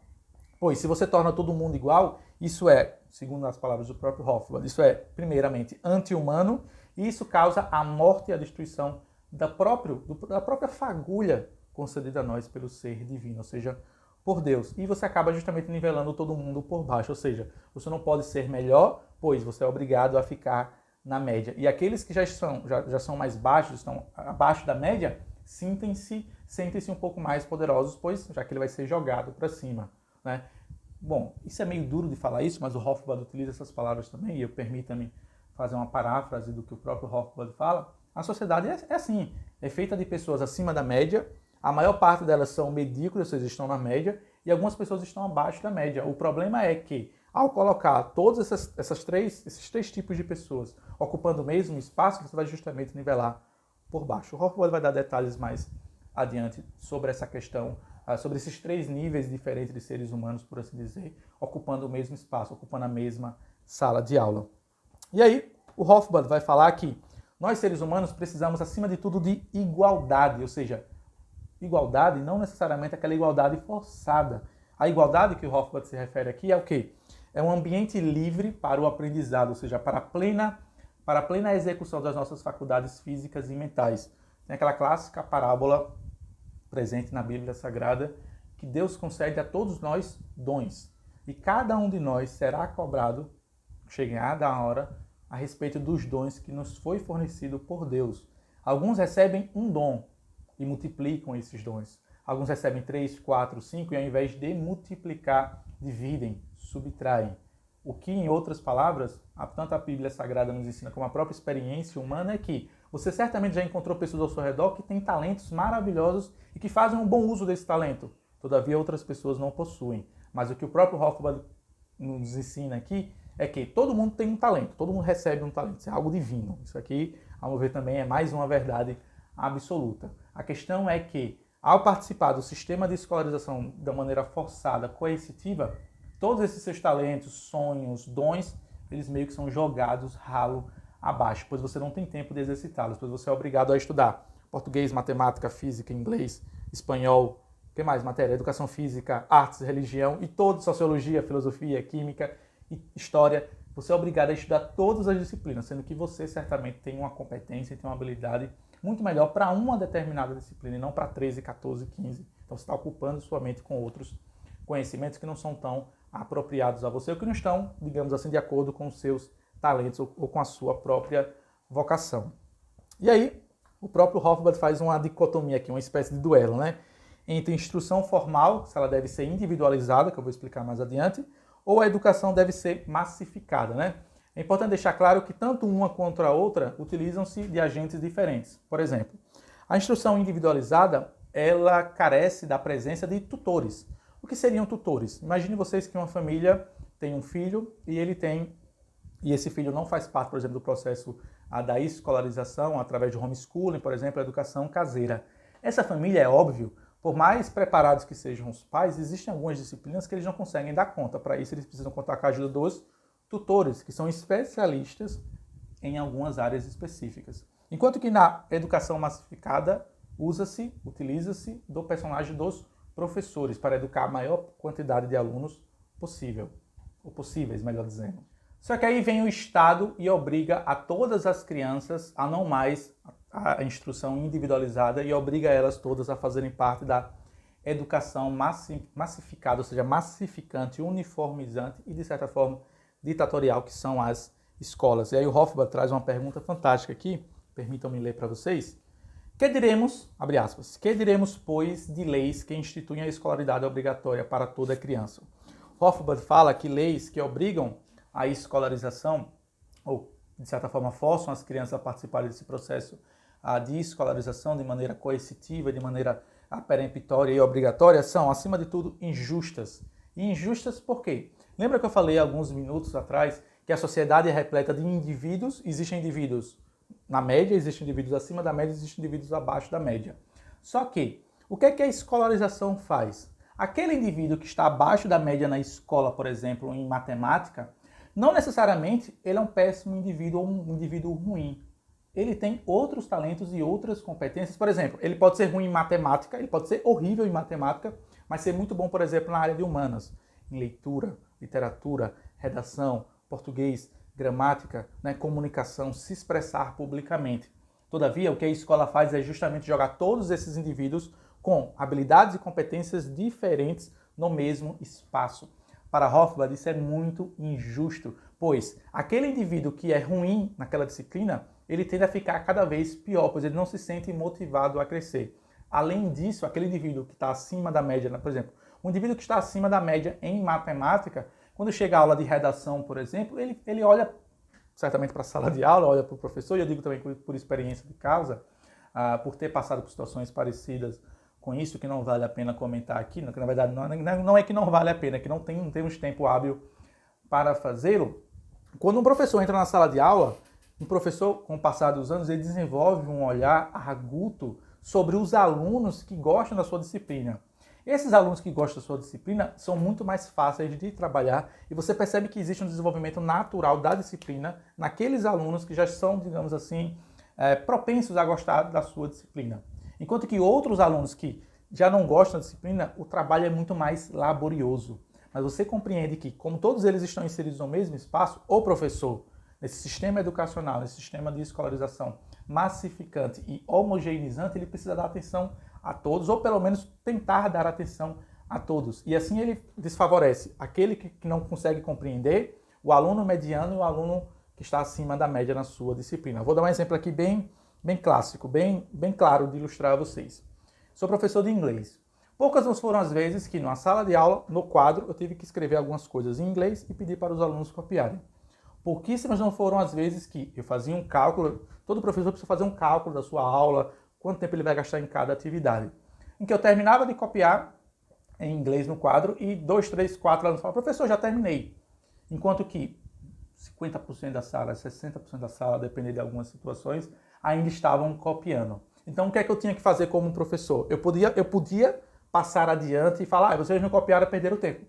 Pois, se você torna todo mundo igual, isso é, segundo as palavras do próprio Hofbauer, isso é, primeiramente, anti-humano, e isso causa a morte e a destruição da própria fagulha concedida a nós pelo ser divino, ou seja, por Deus. E você acaba justamente nivelando todo mundo por baixo, ou seja, você não pode ser melhor, pois você é obrigado a ficar na média. E aqueles que já são mais baixos, estão abaixo da média, sentem-se um pouco mais poderosos, pois já que ele vai ser jogado para cima, né? Bom, isso é meio duro de falar isso, mas o Hofbauer utiliza essas palavras também, e eu permita-me fazer uma paráfrase do que o próprio Hofbauer fala. A sociedade é assim, é feita de pessoas acima da média, a maior parte delas são medíocres, ou seja, estão na média, e algumas pessoas estão abaixo da média. O problema é que, ao colocar todos esses três tipos de pessoas ocupando o mesmo espaço, você vai justamente nivelar por baixo. O Hofbauer vai dar detalhes mais adiante sobre essa questão, sobre esses três níveis diferentes de seres humanos, por assim dizer, ocupando o mesmo espaço, ocupando a mesma sala de aula. E aí, o Hofbauer vai falar que nós, seres humanos, precisamos, acima de tudo, de igualdade, ou seja, igualdade não necessariamente aquela igualdade forçada. A igualdade que o Hofbauer se refere aqui é o quê? É um ambiente livre para o aprendizado, ou seja, para a plena execução das nossas faculdades físicas e mentais. Tem aquela clássica parábola presente na Bíblia Sagrada, que Deus concede a todos nós dons. E cada um de nós será cobrado, chegada a hora, a respeito dos dons que nos foi fornecido por Deus. Alguns recebem um dom e multiplicam esses dons. Alguns recebem 3, 4, 5 e ao invés de multiplicar, dividem, subtraem. O que, em outras palavras, tanto a Bíblia Sagrada nos ensina como a própria experiência humana é que você certamente já encontrou pessoas ao seu redor que têm talentos maravilhosos e que fazem um bom uso desse talento. Todavia, outras pessoas não possuem. Mas o que o próprio Hofbauer nos ensina aqui é que todo mundo tem um talento, todo mundo recebe um talento. Isso é algo divino. Isso aqui, ao meu ver, também é mais uma verdade absoluta. A questão é que ao participar do sistema de escolarização da maneira forçada, coercitiva, todos esses seus talentos, sonhos, dons, eles meio que são jogados ralo abaixo, pois você não tem tempo de exercitá-los, pois você é obrigado a estudar português, matemática, física, inglês, espanhol, o que mais? Matéria, educação física, artes, religião e todo, sociologia, filosofia, química e história. Você é obrigado a estudar todas as disciplinas, sendo que você certamente tem uma competência e tem uma habilidade muito melhor para uma determinada disciplina e não para 13, 14, 15. Então você está ocupando sua mente com outros conhecimentos que não são tão apropriados a você ou que não estão, digamos assim, de acordo com os seus talentos ou com a sua própria vocação. E aí, o próprio Hofbauer faz uma dicotomia aqui, uma espécie de duelo, né? Entre instrução formal, se ela deve ser individualizada, que eu vou explicar mais adiante, ou a educação deve ser massificada, né? É importante deixar claro que tanto uma quanto a outra utilizam-se de agentes diferentes. Por exemplo, a instrução individualizada, ela carece da presença de tutores. O que seriam tutores? Imagine vocês que uma família tem um filho e esse filho não faz parte, por exemplo, do processo da escolarização através de homeschooling, por exemplo, a educação caseira. Essa família, é óbvio, por mais preparados que sejam os pais, existem algumas disciplinas que eles não conseguem dar conta. Para isso, eles precisam contar com a ajuda dos tutores, que são especialistas em algumas áreas específicas. Enquanto que na educação massificada, utiliza-se do personagem dos professores para educar a maior quantidade de alunos possível, ou possíveis, melhor dizendo. Só que aí vem o Estado e obriga a todas as crianças a não mais a instrução individualizada e obriga elas todas a fazerem parte da educação massificada, ou seja, massificante, uniformizante e, de certa forma, ditatorial, que são as escolas. E aí o Hofbauer traz uma pergunta fantástica aqui, permitam-me ler para vocês. Que diremos, abre aspas, que diremos, pois, de leis que instituem a escolaridade obrigatória para toda criança? Hofbauer fala que leis que obrigam a escolarização, ou, de certa forma, forçam as crianças a participarem desse processo de escolarização de maneira coercitiva, de maneira peremptória e obrigatória, são, acima de tudo, injustas. E injustas por quê? Lembra que eu falei alguns minutos atrás que a sociedade é repleta de indivíduos, existem indivíduos na média, existem indivíduos acima da média, existem indivíduos abaixo da média. Só que, o que é que a escolarização faz? Aquele indivíduo que está abaixo da média na escola, por exemplo, em matemática, não necessariamente ele é um péssimo indivíduo ou um indivíduo ruim. Ele tem outros talentos e outras competências. Por exemplo, ele pode ser ruim em matemática, ele pode ser horrível em matemática, mas ser muito bom, por exemplo, na área de humanas, em leitura, literatura, redação, português, gramática, né, comunicação, se expressar publicamente. Todavia, o que a escola faz é justamente jogar todos esses indivíduos com habilidades e competências diferentes no mesmo espaço. Para Hofbauer, isso é muito injusto, pois aquele indivíduo que é ruim naquela disciplina, ele tende a ficar cada vez pior, pois ele não se sente motivado a crescer. Além disso, aquele indivíduo que está acima da média, por exemplo, um indivíduo que está acima da média em matemática, quando chega a aula de redação, por exemplo, ele olha certamente para a sala de aula, olha para o professor, e eu digo também por experiência de casa, por ter passado por situações parecidas com isso, que não vale a pena comentar aqui, que na verdade não é que não vale a pena, é que não temos tempo hábil para fazê-lo. Quando um professor entra na sala de aula, um professor, com o passar dos anos, ele desenvolve um olhar arguto sobre os alunos que gostam da sua disciplina. Esses alunos que gostam da sua disciplina são muito mais fáceis de trabalhar e você percebe que existe um desenvolvimento natural da disciplina naqueles alunos que já são, digamos assim, propensos a gostar da sua disciplina. Enquanto que outros alunos que já não gostam da disciplina, o trabalho é muito mais laborioso. Mas você compreende que, como todos eles estão inseridos no mesmo espaço, o professor, nesse sistema educacional, nesse sistema de escolarização massificante e homogeneizante, ele precisa dar atenção a todos, ou pelo menos tentar dar atenção a todos. E assim ele desfavorece aquele que não consegue compreender, o aluno mediano e o aluno que está acima da média na sua disciplina. Vou dar um exemplo aqui bem clássico, bem claro de ilustrar a vocês. Sou professor de inglês. Poucas não foram as vezes que, numa sala de aula, no quadro, eu tive que escrever algumas coisas em inglês e pedir para os alunos copiarem. Pouquíssimas não foram as vezes que eu fazia um cálculo, todo professor precisa fazer um cálculo da sua aula, quanto tempo ele vai gastar em cada atividade. Em que eu terminava de copiar em inglês no quadro e 2, 3, 4 alunos falavam, professor, já terminei. Enquanto que 50% da sala, 60% da sala, dependendo de algumas situações, ainda estavam copiando. Então, o que é que eu tinha que fazer como professor? Eu podia passar adiante e falar, vocês não copiaram, perderam o tempo.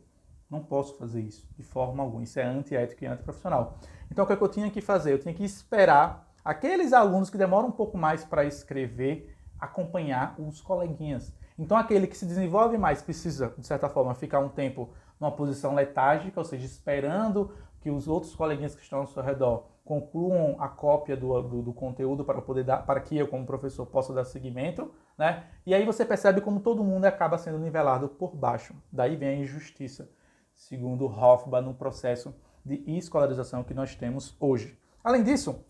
Não posso fazer isso, de forma alguma. Isso é antiético e antiprofissional. Então, o que é que eu tinha que fazer? Eu tinha que esperar aqueles alunos que demoram um pouco mais para escrever, acompanhar os coleguinhas. Então, aquele que se desenvolve mais precisa, de certa forma, ficar um tempo numa posição letárgica, ou seja, esperando que os outros coleguinhas que estão ao seu redor concluam a cópia do conteúdo para que eu, como professor, possa dar seguimento, né? E aí você percebe como todo mundo acaba sendo nivelado por baixo. Daí vem a injustiça, segundo Hofbauer, no processo de escolarização que nós temos hoje. Além disso,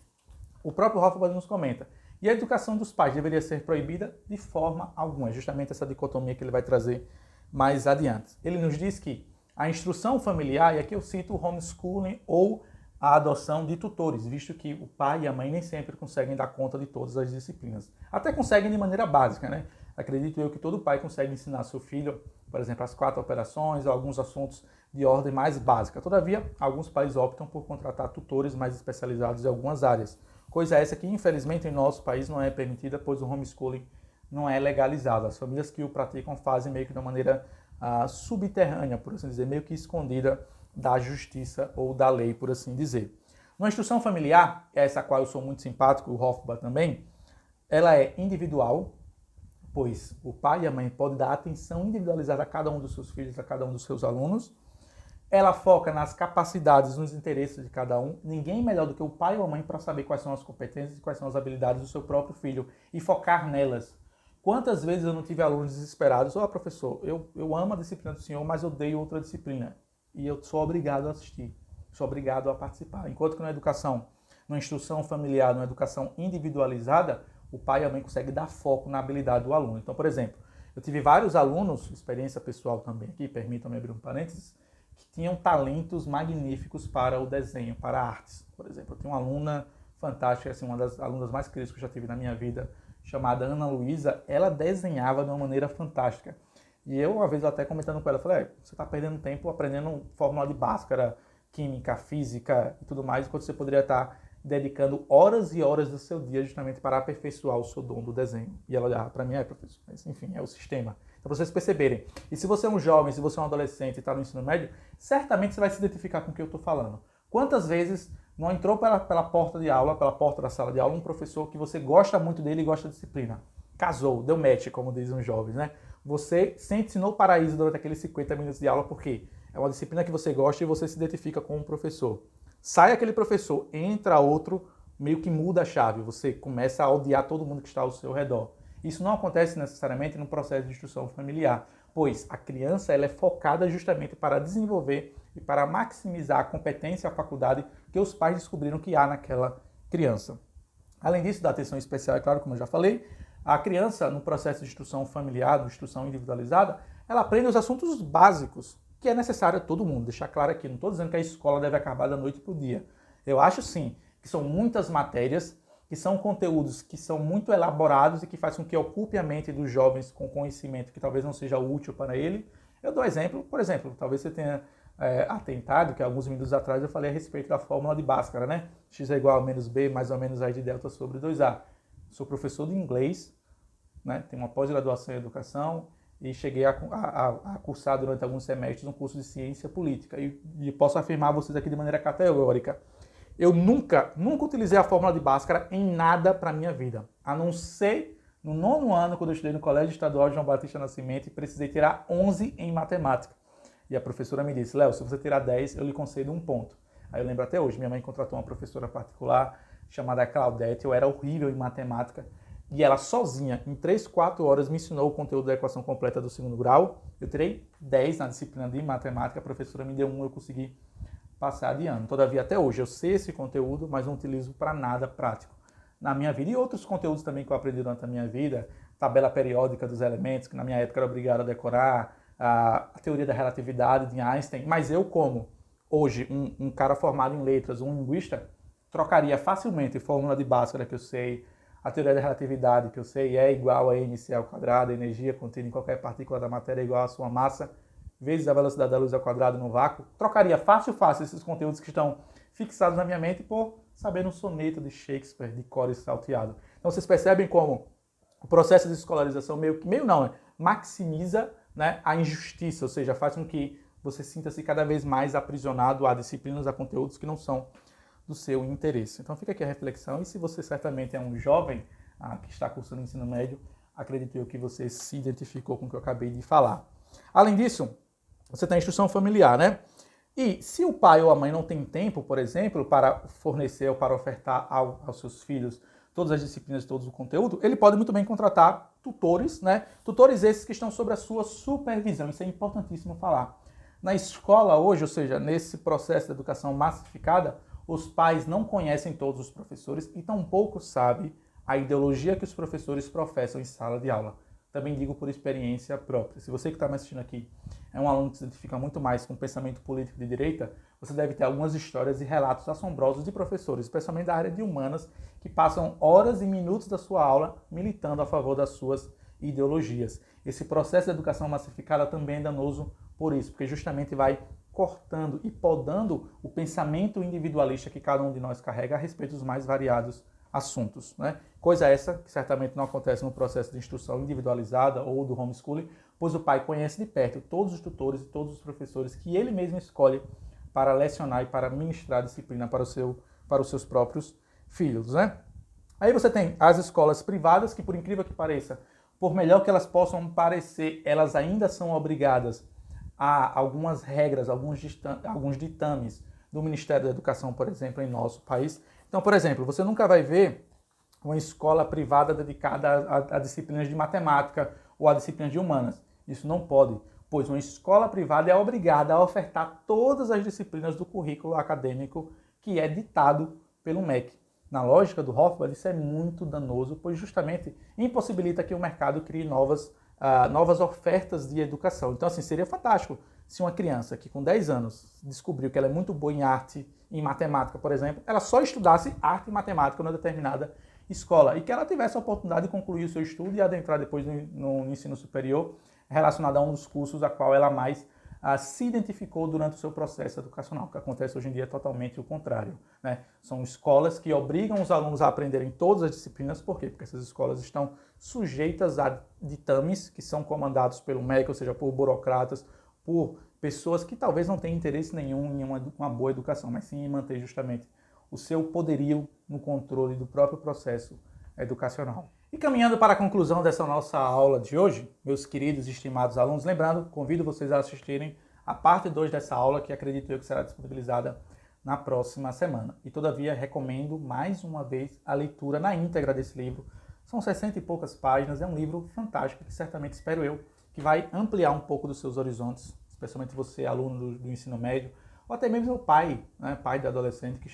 o próprio Hofbauer nos comenta, e a educação dos pais deveria ser proibida de forma alguma, justamente essa dicotomia que ele vai trazer mais adiante. Ele nos diz que a instrução familiar, e aqui eu cito o homeschooling ou a adoção de tutores, visto que o pai e a mãe nem sempre conseguem dar conta de todas as disciplinas. Até conseguem de maneira básica, né? Acredito eu que todo pai consegue ensinar seu filho, por exemplo, as 4 operações ou alguns assuntos de ordem mais básica. Todavia, alguns pais optam por contratar tutores mais especializados em algumas áreas. Coisa essa que, infelizmente, em nosso país não é permitida, pois o homeschooling não é legalizado. As famílias que o praticam fazem meio que de uma maneira subterrânea, por assim dizer, meio que escondida da justiça ou da lei, por assim dizer. Uma instrução familiar, essa a qual eu sou muito simpático, o Hofbauer também, ela é individual, pois o pai e a mãe podem dar atenção individualizada a cada um dos seus filhos, a cada um dos seus alunos. Ela foca nas capacidades, nos interesses de cada um. Ninguém melhor do que o pai ou a mãe para saber quais são as competências e quais são as habilidades do seu próprio filho e focar nelas. Quantas vezes eu não tive alunos desesperados, professor, eu amo a disciplina do senhor, mas eu odeio outra disciplina. E eu sou obrigado a assistir, sou obrigado a participar. Enquanto que na educação, numa instrução familiar, numa educação individualizada, o pai e a mãe conseguem dar foco na habilidade do aluno. Então, por exemplo, eu tive vários alunos, experiência pessoal também aqui, permitam-me abrir um parênteses, que tinham talentos magníficos para o desenho, para artes. Por exemplo, eu tenho uma aluna fantástica, assim, uma das alunas mais queridas que eu já tive na minha vida, chamada Ana Luísa. Ela desenhava de uma maneira fantástica. E eu, uma vez, até comentando com ela, falei, você está perdendo tempo aprendendo fórmula de Bhaskara, química, física e tudo mais, enquanto você poderia estar dedicando horas e horas do seu dia justamente para aperfeiçoar o seu dom do desenho. E ela olhava para mim, professor, mas enfim, é o sistema. Então, para vocês perceberem. E se você é um jovem, se você é um adolescente e está no ensino médio, certamente você vai se identificar com o que eu estou falando. Quantas vezes não entrou pela porta de aula, pela porta da sala de aula, um professor que você gosta muito dele e gosta da disciplina? Casou, deu match, como dizem os jovens, né? Você sente-se no paraíso durante aqueles 50 minutos de aula, porque é uma disciplina que você gosta e você se identifica com o professor. Sai aquele professor, entra outro, meio que muda a chave, você começa a odiar todo mundo que está ao seu redor. Isso não acontece necessariamente no processo de instrução familiar, pois a criança ela é focada justamente para desenvolver e para maximizar a competência e a faculdade que os pais descobriram que há naquela criança. Além disso, da atenção especial, é claro, como eu já falei, a criança, no processo de instrução familiar, de instrução individualizada, ela aprende os assuntos básicos, que é necessário a todo mundo. Deixar claro aqui, não estou dizendo que a escola deve acabar da noite para o dia. Eu acho sim que são muitas matérias, que são conteúdos que são muito elaborados e que fazem com que ocupe a mente dos jovens com conhecimento que talvez não seja útil para ele. Eu dou exemplo, por exemplo, talvez você tenha atentado, que alguns minutos atrás eu falei a respeito da fórmula de Bhaskara, né? X é igual a menos B, mais ou menos A de delta sobre 2A. Sou professor de inglês, né? Tenho uma pós-graduação em educação e cheguei a cursar durante alguns semestres um curso de ciência política. E posso afirmar a vocês aqui de maneira categórica, eu nunca utilizei a fórmula de Bhaskara em nada para a minha vida, a não ser no 9º ano, quando eu estudei no Colégio Estadual João Batista Nascimento e precisei tirar 11 em matemática. E a professora me disse, Léo, se você tirar 10, eu lhe concedo 1 ponto. Aí eu lembro até hoje, minha mãe contratou uma professora particular chamada Claudete, eu era horrível em matemática, e ela sozinha, em 3, 4 horas, me ensinou o conteúdo da equação completa do 2º grau. Eu tirei 10 na disciplina de matemática, a professora me deu 1, eu consegui passar de ano. Todavia, até hoje, eu sei esse conteúdo, mas não utilizo para nada prático na minha vida. E outros conteúdos também que eu aprendi durante a minha vida, tabela periódica dos elementos, que na minha época era obrigado a decorar, a teoria da relatividade de Einstein, mas eu, como hoje um cara formado em letras, um linguista, trocaria facilmente a fórmula de Bhaskara que eu sei, a teoria da relatividade que eu sei, é igual a mc ao quadrado, a energia contida em qualquer partícula da matéria é igual à sua massa, vezes a velocidade da luz ao quadrado no vácuo. Trocaria fácil esses conteúdos que estão fixados na minha mente por saber um soneto de Shakespeare de cor e salteado. Então vocês percebem como o processo de escolarização maximiza, né, a injustiça, ou seja, faz com que você sinta-se cada vez mais aprisionado a disciplinas, a conteúdos que não são do seu interesse. Então fica aqui a reflexão, e se você certamente é um jovem que está cursando ensino médio, acredito eu que você se identificou com o que eu acabei de falar. Além disso, você tem a instrução familiar, né? E se o pai ou a mãe não tem tempo, por exemplo, para fornecer ou para ofertar aos seus filhos todas as disciplinas, todo o conteúdo, ele pode muito bem contratar tutores, né? Tutores esses que estão sob a sua supervisão. Isso é importantíssimo falar. Na escola hoje, ou seja, nesse processo de educação massificada, os pais não conhecem todos os professores e tampouco sabem a ideologia que os professores professam em sala de aula. Também digo por experiência própria. Se você que está me assistindo aqui é um aluno que se identifica muito mais com o pensamento político de direita, você deve ter algumas histórias e relatos assombrosos de professores, especialmente da área de humanas, que passam horas e minutos da sua aula militando a favor das suas ideologias. Esse processo de educação massificada também é danoso por isso, porque justamente vai cortando e podando o pensamento individualista que cada um de nós carrega a respeito dos mais variados assuntos, né? Coisa essa que certamente não acontece no processo de instrução individualizada ou do homeschooling, pois o pai conhece de perto todos os tutores e todos os professores que ele mesmo escolhe para lecionar e para ministrar disciplina para os seus próprios filhos, né? Aí você tem as escolas privadas, que por incrível que pareça, por melhor que elas possam parecer, elas ainda são obrigadas a algumas regras, alguns ditames do Ministério da Educação, por exemplo, em nosso país. Então, por exemplo, você nunca vai ver uma escola privada dedicada a disciplinas de matemática ou a disciplinas de humanas. Isso não pode, pois uma escola privada é obrigada a ofertar todas as disciplinas do currículo acadêmico que é ditado pelo MEC. Na lógica do Hofbauer, isso é muito danoso, pois justamente impossibilita que o mercado crie novas ofertas de educação. Então, assim, seria fantástico se uma criança que com 10 anos descobriu que ela é muito boa em arte, em matemática, por exemplo, ela só estudasse arte e matemática numa determinada escola e que ela tivesse a oportunidade de concluir o seu estudo e adentrar depois no ensino superior relacionado a um dos cursos a qual ela mais se identificou durante o seu processo educacional. O que acontece hoje em dia é totalmente o contrário, né? São escolas que obrigam os alunos a aprenderem todas as disciplinas. Por quê? Porque essas escolas estão sujeitas a ditames que são comandados pelo MEC, ou seja, por burocratas, por pessoas que talvez não tenham interesse nenhum em uma boa educação, mas sim em manter justamente o seu poderio no controle do próprio processo educacional. E caminhando para a conclusão dessa nossa aula de hoje, meus queridos e estimados alunos, lembrando, convido vocês a assistirem a parte 2 dessa aula, que acredito eu que será disponibilizada na próxima semana. E todavia, recomendo mais uma vez a leitura na íntegra desse livro. São 60 e poucas páginas, é um livro fantástico que certamente, espero eu, que vai ampliar um pouco dos seus horizontes, especialmente você, aluno do ensino médio, ou até mesmo o pai, né, pai do adolescente que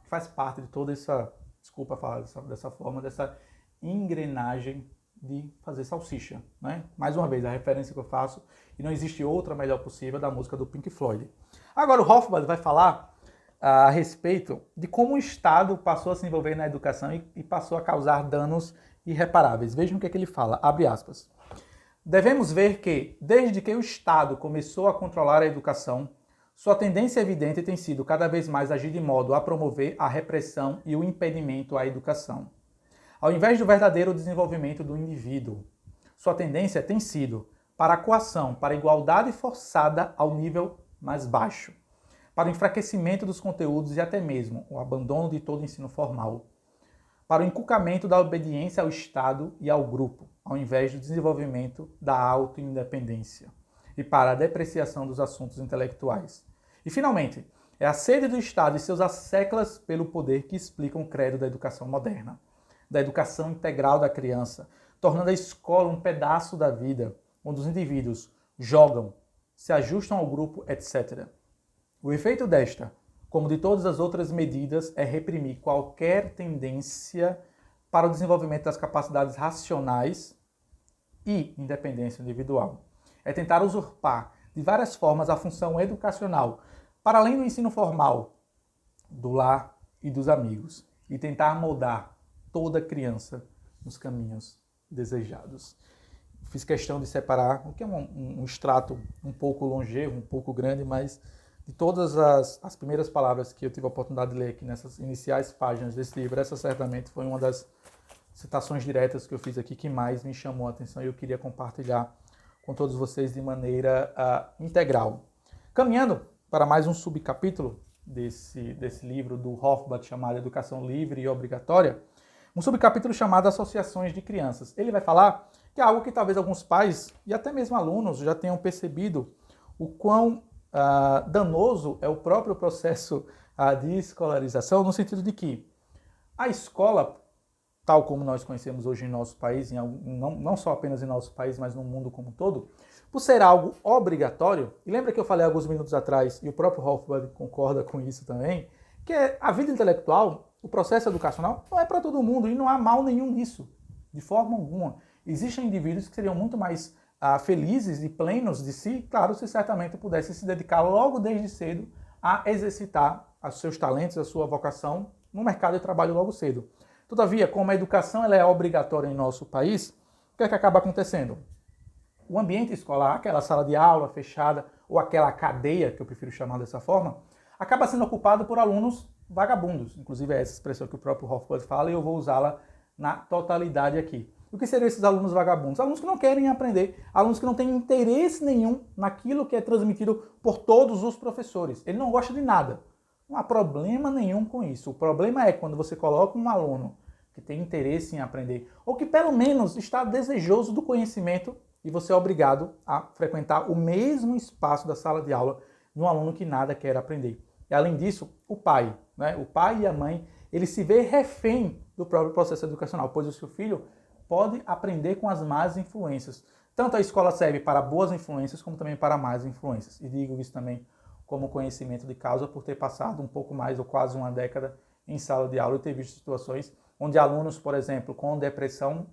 faz parte de toda essa, desculpa falar dessa forma, dessa engrenagem de fazer salsicha, né? Mais uma vez, a referência que eu faço, e não existe outra melhor possível, da música do Pink Floyd. Agora, o Hofbauer vai falar a respeito de como o Estado passou a se envolver na educação e passou a causar danos irreparáveis. Vejam o que ele fala, abre aspas. Devemos ver que, desde que o Estado começou a controlar a educação, sua tendência evidente tem sido cada vez mais agir de modo a promover a repressão e o impedimento à educação, ao invés do verdadeiro desenvolvimento do indivíduo. Sua tendência tem sido para a coação, para a igualdade forçada ao nível mais baixo, para o enfraquecimento dos conteúdos e até mesmo o abandono de todo o ensino formal, para o inculcamento da obediência ao Estado e ao grupo, ao invés do desenvolvimento da autoindependência, e para a depreciação dos assuntos intelectuais. E, finalmente, é a sede do Estado e seus asseclas pelo poder que explicam o credo da educação moderna, da educação integral da criança, tornando a escola um pedaço da vida, onde os indivíduos jogam, se ajustam ao grupo, etc. O efeito desta, como de todas as outras medidas, é reprimir qualquer tendência para o desenvolvimento das capacidades racionais e independência individual. É tentar usurpar de várias formas a função educacional, para além do ensino formal, do lar e dos amigos, e tentar moldar toda criança nos caminhos desejados. Fiz questão de separar, o que é um extrato um pouco longevo, um pouco grande, mas de todas as primeiras palavras que eu tive a oportunidade de ler aqui nessas iniciais páginas desse livro, essa certamente foi uma das citações diretas que eu fiz aqui que mais me chamou a atenção e eu queria compartilhar com todos vocês de maneira integral. Caminhando para mais um subcapítulo desse livro do Hofbauer chamado Educação Livre e Obrigatória, um subcapítulo chamado Associações de Crianças. Ele vai falar que é algo que talvez alguns pais e até mesmo alunos já tenham percebido o quão danoso é o próprio processo de escolarização, no sentido de que a escola, tal como nós conhecemos hoje em nosso país, não só apenas em nosso país, mas no mundo como um todo, por ser algo obrigatório, e lembra que eu falei alguns minutos atrás, e o próprio Hofbauer concorda com isso também, que a vida intelectual, o processo educacional, não é para todo mundo, e não há mal nenhum nisso, de forma alguma. Existem indivíduos que seriam muito mais felizes e plenos de si, claro, se certamente pudessem se dedicar logo desde cedo a exercitar os seus talentos, a sua vocação no mercado de trabalho logo cedo. Todavia, como a educação ela é obrigatória em nosso país, o que é que acaba acontecendo? O ambiente escolar, aquela sala de aula fechada, ou aquela cadeia, que eu prefiro chamar dessa forma, acaba sendo ocupado por alunos vagabundos. Inclusive é essa expressão que o próprio Hofbauer fala e eu vou usá-la na totalidade aqui. O que seriam esses alunos vagabundos? Alunos que não querem aprender, alunos que não têm interesse nenhum naquilo que é transmitido por todos os professores. Ele não gosta de nada. Não há problema nenhum com isso. O problema é quando você coloca um aluno que tem interesse em aprender, ou que pelo menos está desejoso do conhecimento, e você é obrigado a frequentar o mesmo espaço da sala de aula de um aluno que nada quer aprender. E além disso, o pai e a mãe, ele se vê refém do próprio processo educacional, pois o seu filho pode aprender com as más influências. Tanto a escola serve para boas influências, como também para más influências. E digo isso também como conhecimento de causa, por ter passado um pouco mais ou quase uma década em sala de aula e ter visto situações onde alunos, por exemplo, com depressão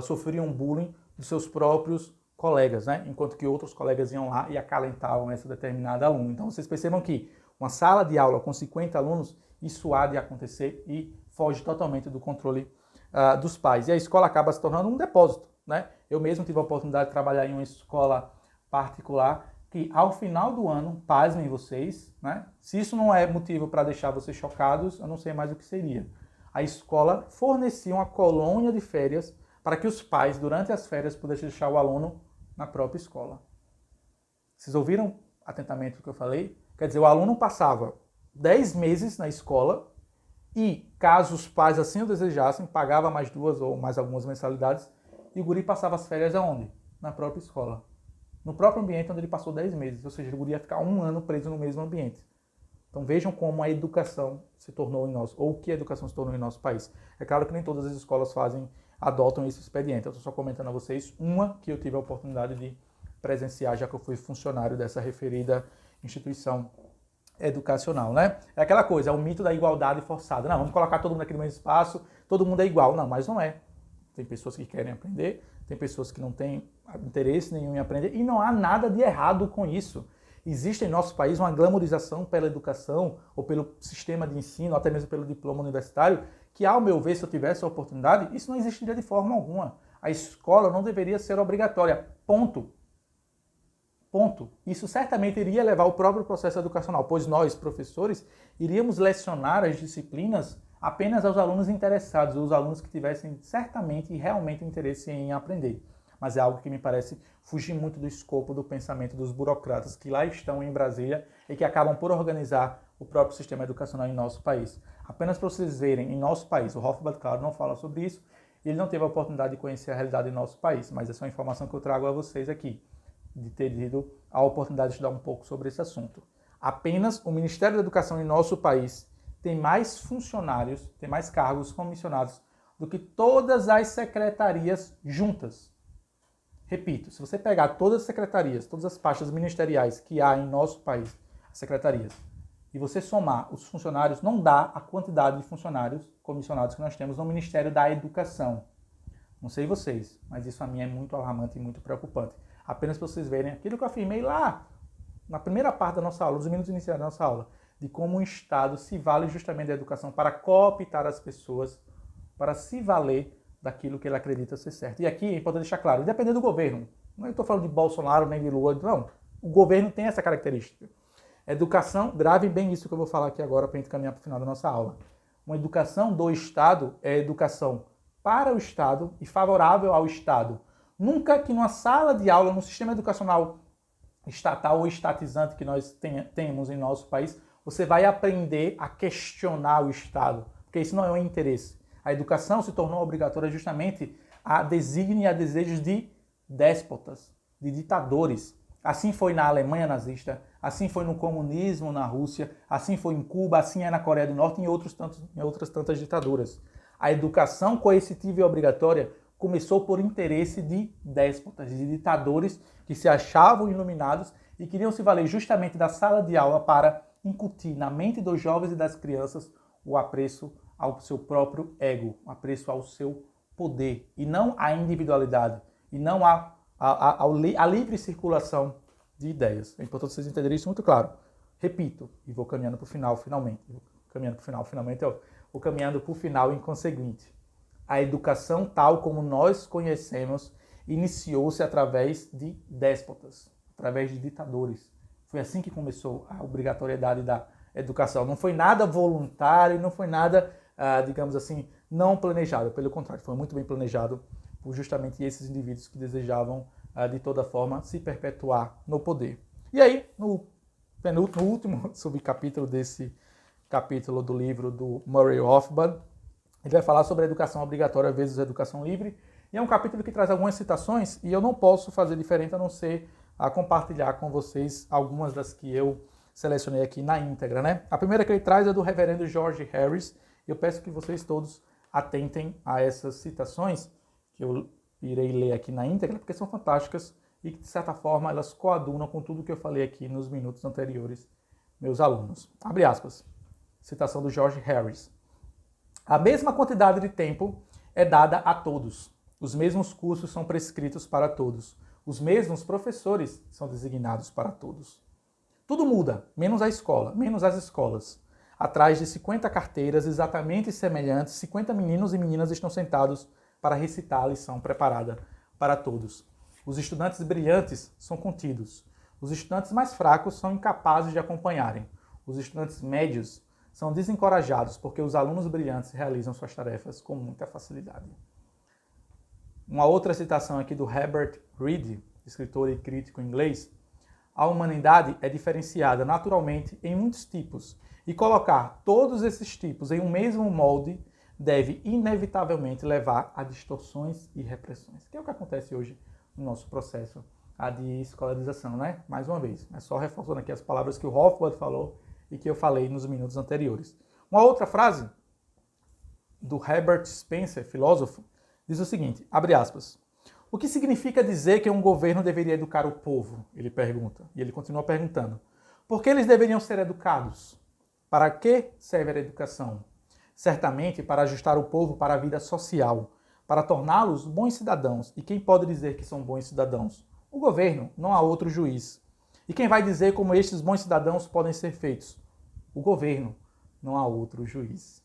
sofriam bullying dos seus próprios colegas, né? Enquanto que outros colegas iam lá e acalentavam essa determinada aluna. Então vocês percebam que uma sala de aula com 50 alunos, isso há de acontecer e foge totalmente do controle dos pais. E a escola acaba se tornando um depósito, né? Eu mesmo tive a oportunidade de trabalhar em uma escola particular que ao final do ano, pasmem vocês, né? Se isso não é motivo para deixar vocês chocados, eu não sei mais o que seria. A escola fornecia uma colônia de férias para que os pais, durante as férias, pudessem deixar o aluno na própria escola. Vocês ouviram atentamente o que eu falei? Quer dizer, o aluno passava 10 meses na escola e, caso os pais assim o desejassem, pagava mais 2 ou mais algumas mensalidades e o guri passava as férias aonde? Na própria escola. No próprio ambiente onde ele passou 10 meses. Ou seja, o guri ia ficar 1 ano preso no mesmo ambiente. Então vejam como a educação se tornou em nosso, ou o que a educação se tornou em nosso país. É claro que nem todas as escolas adotam esse expediente. Eu estou só comentando a vocês uma que eu tive a oportunidade de presenciar, já que eu fui funcionário dessa referida instituição educacional, né? É aquela coisa, é o mito da igualdade forçada. Não, vamos colocar todo mundo aqui no mesmo espaço, todo mundo é igual. Não, mas não é. Tem pessoas que querem aprender, tem pessoas que não têm interesse nenhum em aprender, e não há nada de errado com isso. Existe em nosso país uma glamorização pela educação, ou pelo sistema de ensino, ou até mesmo pelo diploma universitário, que, ao meu ver, se eu tivesse a oportunidade, isso não existiria de forma alguma. A escola não deveria ser obrigatória. Ponto. Ponto. Isso certamente iria levar ao próprio processo educacional, pois nós, professores, iríamos lecionar as disciplinas apenas aos alunos interessados, os alunos que tivessem certamente e realmente interesse em aprender. Mas é algo que me parece fugir muito do escopo do pensamento dos burocratas que lá estão em Brasília e que acabam por organizar o próprio sistema educacional em nosso país. Apenas para vocês verem, em nosso país, o Hofbauer, claro, não fala sobre isso, ele não teve a oportunidade de conhecer a realidade em nosso país, mas essa é uma informação que eu trago a vocês aqui, de ter tido a oportunidade de estudar um pouco sobre esse assunto. Apenas o Ministério da Educação em nosso país tem mais funcionários, tem mais cargos comissionados do que todas as secretarias juntas. Repito, se você pegar todas as secretarias, todas as pastas ministeriais que há em nosso país, as secretarias, e você somar os funcionários, não dá a quantidade de funcionários comissionados que nós temos no Ministério da Educação. Não sei vocês, mas isso a mim é muito alarmante e muito preocupante. Apenas para vocês verem aquilo que eu afirmei lá, na primeira parte da nossa aula, nos minutos iniciais da nossa aula, de como o Estado se vale justamente da educação para cooptar as pessoas, para se valer daquilo que ele acredita ser certo. E aqui é importante deixar claro, independente do governo, não estou falando de Bolsonaro nem de Lula, não. O governo tem essa característica. Educação, grave bem isso que eu vou falar aqui agora para a gente caminhar para o final da nossa aula. Uma educação do Estado é educação para o Estado e favorável ao Estado. Nunca que numa sala de aula, num sistema educacional estatal ou estatizante que nós temos em nosso país, você vai aprender a questionar o Estado, porque isso não é um interesse. A educação se tornou obrigatória justamente a desígnio e a desejos de déspotas, de ditadores. Assim foi na Alemanha nazista, assim foi no comunismo na Rússia, assim foi em Cuba, assim é na Coreia do Norte e em outras tantas ditaduras. A educação coercitiva e obrigatória começou por interesse de déspotas, de ditadores que se achavam iluminados e queriam se valer justamente da sala de aula para incutir na mente dos jovens e das crianças o apreço ao seu próprio ego, o apreço ao seu poder, e não à individualidade, e não a livre circulação de ideias. É importante vocês entenderem isso muito claro. Repito, e vou caminhando para o final, finalmente. Vou caminhando para o final inconsequente. A educação tal como nós conhecemos iniciou-se através de déspotas, através de ditadores. Foi assim que começou a obrigatoriedade da educação. Não foi nada voluntário, não foi nada, digamos assim, não planejado. Pelo contrário, foi muito bem planejado por justamente esses indivíduos que desejavam, de toda forma, se perpetuar no poder. E aí, no último subcapítulo desse capítulo do livro do Murray Rothbard, ele vai falar sobre a educação obrigatória versus a educação livre. E é um capítulo que traz algumas citações e eu não posso fazer diferente a não ser compartilhar com vocês algumas das que eu selecionei aqui na íntegra, né? A primeira que ele traz é do reverendo George Harris. Eu peço que vocês todos atentem a essas citações, que eu irei ler aqui na íntegra, porque são fantásticas e que, de certa forma, elas coadunam com tudo que eu falei aqui nos minutos anteriores, meus alunos. Abre aspas. Citação do George Harris. A mesma quantidade de tempo é dada a todos. Os mesmos cursos são prescritos para todos. Os mesmos professores são designados para todos. Tudo muda, menos a escola, menos as escolas. Atrás de 50 carteiras exatamente semelhantes, 50 meninos e meninas estão sentados para recitar a lição preparada para todos. Os estudantes brilhantes são contidos. Os estudantes mais fracos são incapazes de acompanharem. Os estudantes médios são desencorajados porque os alunos brilhantes realizam suas tarefas com muita facilidade. Uma outra citação aqui do Herbert Reed, escritor e crítico inglês. A humanidade é diferenciada naturalmente em muitos tipos e colocar todos esses tipos em um mesmo molde deve inevitavelmente levar a distorções e repressões, que é o que acontece hoje no nosso processo de escolarização, né? Mais uma vez, é só reforçando aqui as palavras que o Rothbard falou e que eu falei nos minutos anteriores. Uma outra frase do Herbert Spencer, filósofo, diz o seguinte, abre aspas, o que significa dizer que um governo deveria educar o povo? Ele pergunta, e ele continua perguntando. Por que eles deveriam ser educados? Para que serve a educação? Certamente para ajustar o povo para a vida social, para torná-los bons cidadãos. E quem pode dizer que são bons cidadãos? O governo, não há outro juiz. E quem vai dizer como estes bons cidadãos podem ser feitos? O governo, não há outro juiz.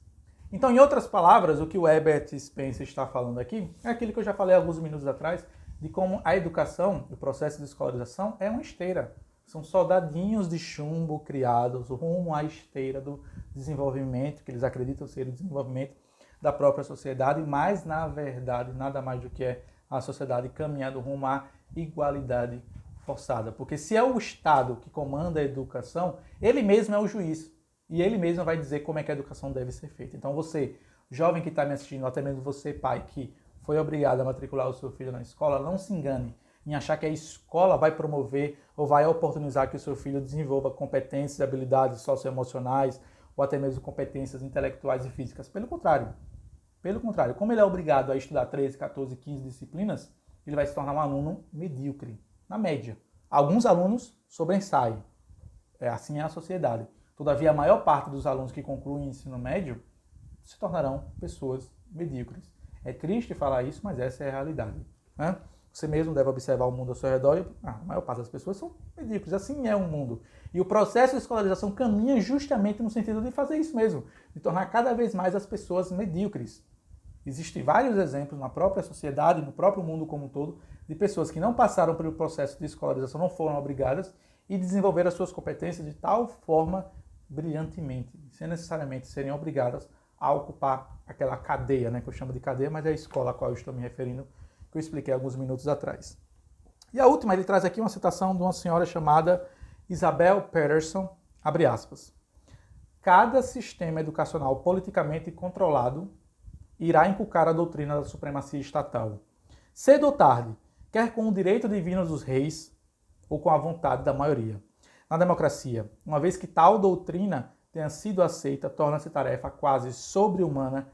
Então, em outras palavras, o que o Herbert Spencer está falando aqui é aquilo que eu já falei alguns minutos atrás, de como a educação, o processo de escolarização, é uma esteira. São soldadinhos de chumbo criados rumo à esteira do desenvolvimento, que eles acreditam ser o desenvolvimento da própria sociedade, mas, na verdade, nada mais do que é a sociedade caminhando rumo à igualdade forçada. Porque se é o Estado que comanda a educação, ele mesmo é o juiz. E ele mesmo vai dizer como é que a educação deve ser feita. Então você, jovem que está me assistindo, ou até mesmo você, pai, que foi obrigado a matricular o seu filho na escola, não se engane em achar que a escola vai promover ou vai oportunizar que o seu filho desenvolva competências e habilidades socioemocionais ou até mesmo competências intelectuais e físicas. Pelo contrário, como ele é obrigado a estudar 13, 14, 15 disciplinas, ele vai se tornar um aluno medíocre, na média. Alguns alunos sobressaem. Assim é a sociedade. Todavia, a maior parte dos alunos que concluem o ensino médio se tornarão pessoas medíocres. É triste falar isso, mas essa é a realidade. Né? Você mesmo deve observar o mundo ao seu redor e a maior parte das pessoas são medíocres. Assim é o mundo. E o processo de escolarização caminha justamente no sentido de fazer isso mesmo, de tornar cada vez mais as pessoas medíocres. Existem vários exemplos na própria sociedade, no próprio mundo como um todo, de pessoas que não passaram pelo processo de escolarização, não foram obrigadas e desenvolveram as suas competências de tal forma brilhantemente, sem necessariamente serem obrigadas a ocupar aquela cadeia, né, que eu chamo de cadeia, mas é a escola a qual eu estou me referindo, que eu expliquei alguns minutos atrás. E a última, ele traz aqui uma citação de uma senhora chamada Isabel Peterson, abre aspas. Cada sistema educacional politicamente controlado irá inculcar a doutrina da supremacia estatal. Cedo ou tarde, quer com o direito divino dos reis ou com a vontade da maioria. Na democracia, uma vez que tal doutrina tenha sido aceita, torna-se tarefa quase sobre-humana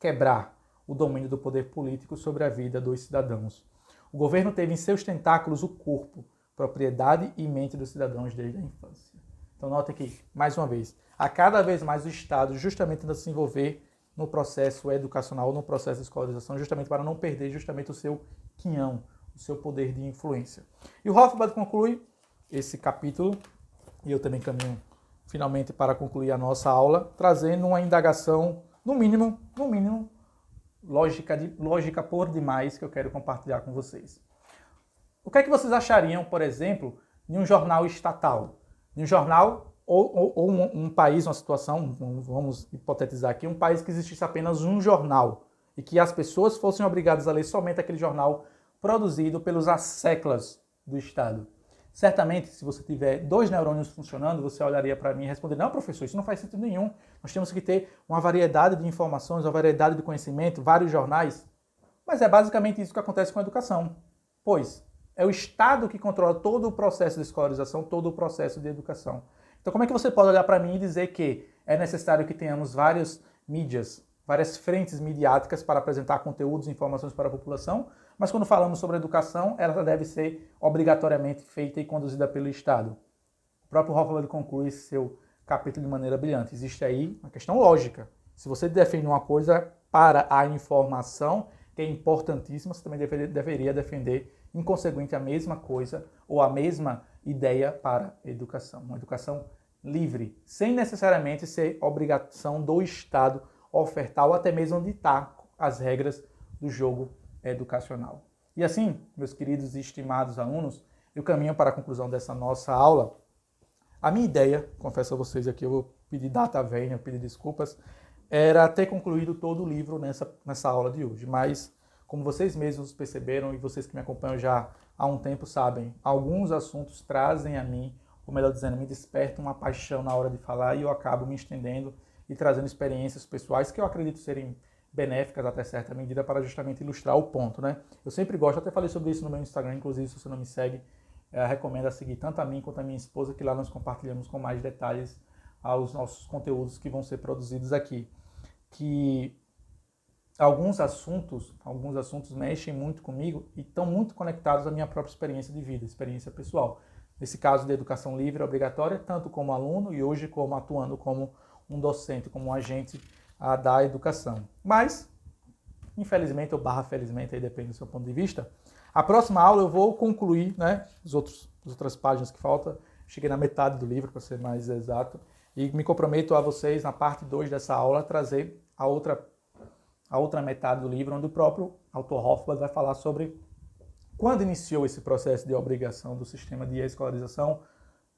quebrar o domínio do poder político sobre a vida dos cidadãos. O governo teve em seus tentáculos o corpo, propriedade e mente dos cidadãos desde a infância. Então note aqui, mais uma vez, a cada vez mais o Estado justamente tenta se envolver no processo educacional, no processo de escolarização, justamente para não perder justamente o seu quinhão, o seu poder de influência. E o Hofbauer conclui esse capítulo, e eu também caminho finalmente para concluir a nossa aula, trazendo uma indagação, no mínimo, lógica por demais, que eu quero compartilhar com vocês. O que é que vocês achariam, por exemplo, de um jornal estatal? De um jornal ou um país, uma situação, vamos hipotetizar aqui, um país que existisse apenas um jornal e que as pessoas fossem obrigadas a ler somente aquele jornal produzido pelos asseclas do Estado. Certamente, se você tiver 2 neurônios funcionando, você olharia para mim e responderia, não, professor, isso não faz sentido nenhum. Nós temos que ter uma variedade de informações, uma variedade de conhecimento, vários jornais. Mas é basicamente isso que acontece com a educação. Pois é o Estado que controla todo o processo de escolarização, todo o processo de educação. Então, como é que você pode olhar para mim e dizer que é necessário que tenhamos várias mídias, várias frentes midiáticas para apresentar conteúdos e informações para a população, mas quando falamos sobre educação, ela deve ser obrigatoriamente feita e conduzida pelo Estado? O próprio Hofbauer conclui esse seu capítulo de maneira brilhante. Existe aí uma questão lógica. Se você defende uma coisa para a informação, que é importantíssima, você também deveria defender, inconsequente, a mesma coisa ou a mesma ideia para a educação. Uma educação livre, sem necessariamente ser obrigação do Estado ofertar ou até mesmo ditar as regras do jogo educacional. E assim, meus queridos e estimados alunos, eu caminho para a conclusão dessa nossa aula. A minha ideia, confesso a vocês aqui, eu vou pedir data vênia, pedir desculpas, era ter concluído todo o livro nessa aula de hoje, mas como vocês mesmos perceberam e vocês que me acompanham já há um tempo sabem, alguns assuntos trazem a mim, ou melhor dizendo, me despertam uma paixão na hora de falar e eu acabo me estendendo e trazendo experiências pessoais que eu acredito serem benéficas até certa medida para justamente ilustrar o ponto, né? Eu sempre gosto, até falei sobre isso no meu Instagram, inclusive se você não me segue, recomendo a seguir tanto a mim quanto a minha esposa, que lá nós compartilhamos com mais detalhes aos nossos conteúdos que vão ser produzidos aqui. Que alguns assuntos mexem muito comigo e estão muito conectados à minha própria experiência de vida, experiência pessoal. Nesse caso de educação livre obrigatória, tanto como aluno e hoje como atuando como um docente, como um agente da educação. Mas, infelizmente ou felizmente, aí depende do seu ponto de vista, a próxima aula eu vou concluir, né, as outras páginas que faltam. Cheguei na metade do livro, para ser mais exato, e me comprometo a vocês, na parte 2 dessa aula, trazer a outra metade do livro, onde o próprio autor Hofbauer vai falar sobre quando iniciou esse processo de obrigação do sistema de escolarização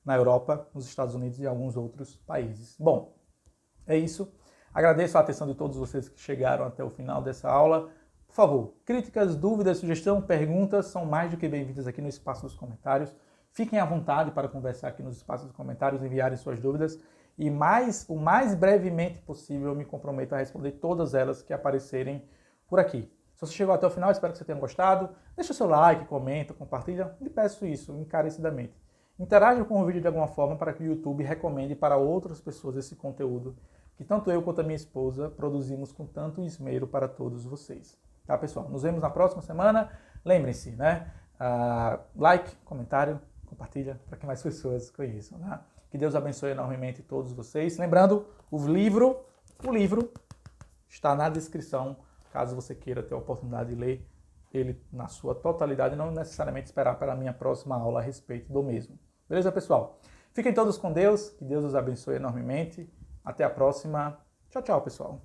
na Europa, nos Estados Unidos e alguns outros países. Bom, é isso. Agradeço a atenção de todos vocês que chegaram até o final dessa aula. Por favor, críticas, dúvidas, sugestões, perguntas são mais do que bem-vindas aqui no espaço dos comentários. Fiquem à vontade para conversar aqui nos espaços dos comentários, enviarem suas dúvidas e o mais brevemente possível eu me comprometo a responder todas elas que aparecerem por aqui. Se você chegou até o final, espero que você tenha gostado. Deixa o seu like, comenta, compartilha. Lhe peço isso encarecidamente. Interaja com o vídeo de alguma forma para que o YouTube recomende para outras pessoas esse conteúdo que tanto eu quanto a minha esposa produzimos com tanto esmero para todos vocês. Tá, pessoal? Nos vemos na próxima semana. Lembrem-se, né? Like, comentário, compartilha para que mais pessoas conheçam. Né? Que Deus abençoe enormemente todos vocês. Lembrando, o livro está na descrição, caso você queira ter a oportunidade de ler ele na sua totalidade e não necessariamente esperar para a minha próxima aula a respeito do mesmo. Beleza, pessoal? Fiquem todos com Deus, que Deus os abençoe enormemente. Até a próxima. Tchau, tchau, pessoal.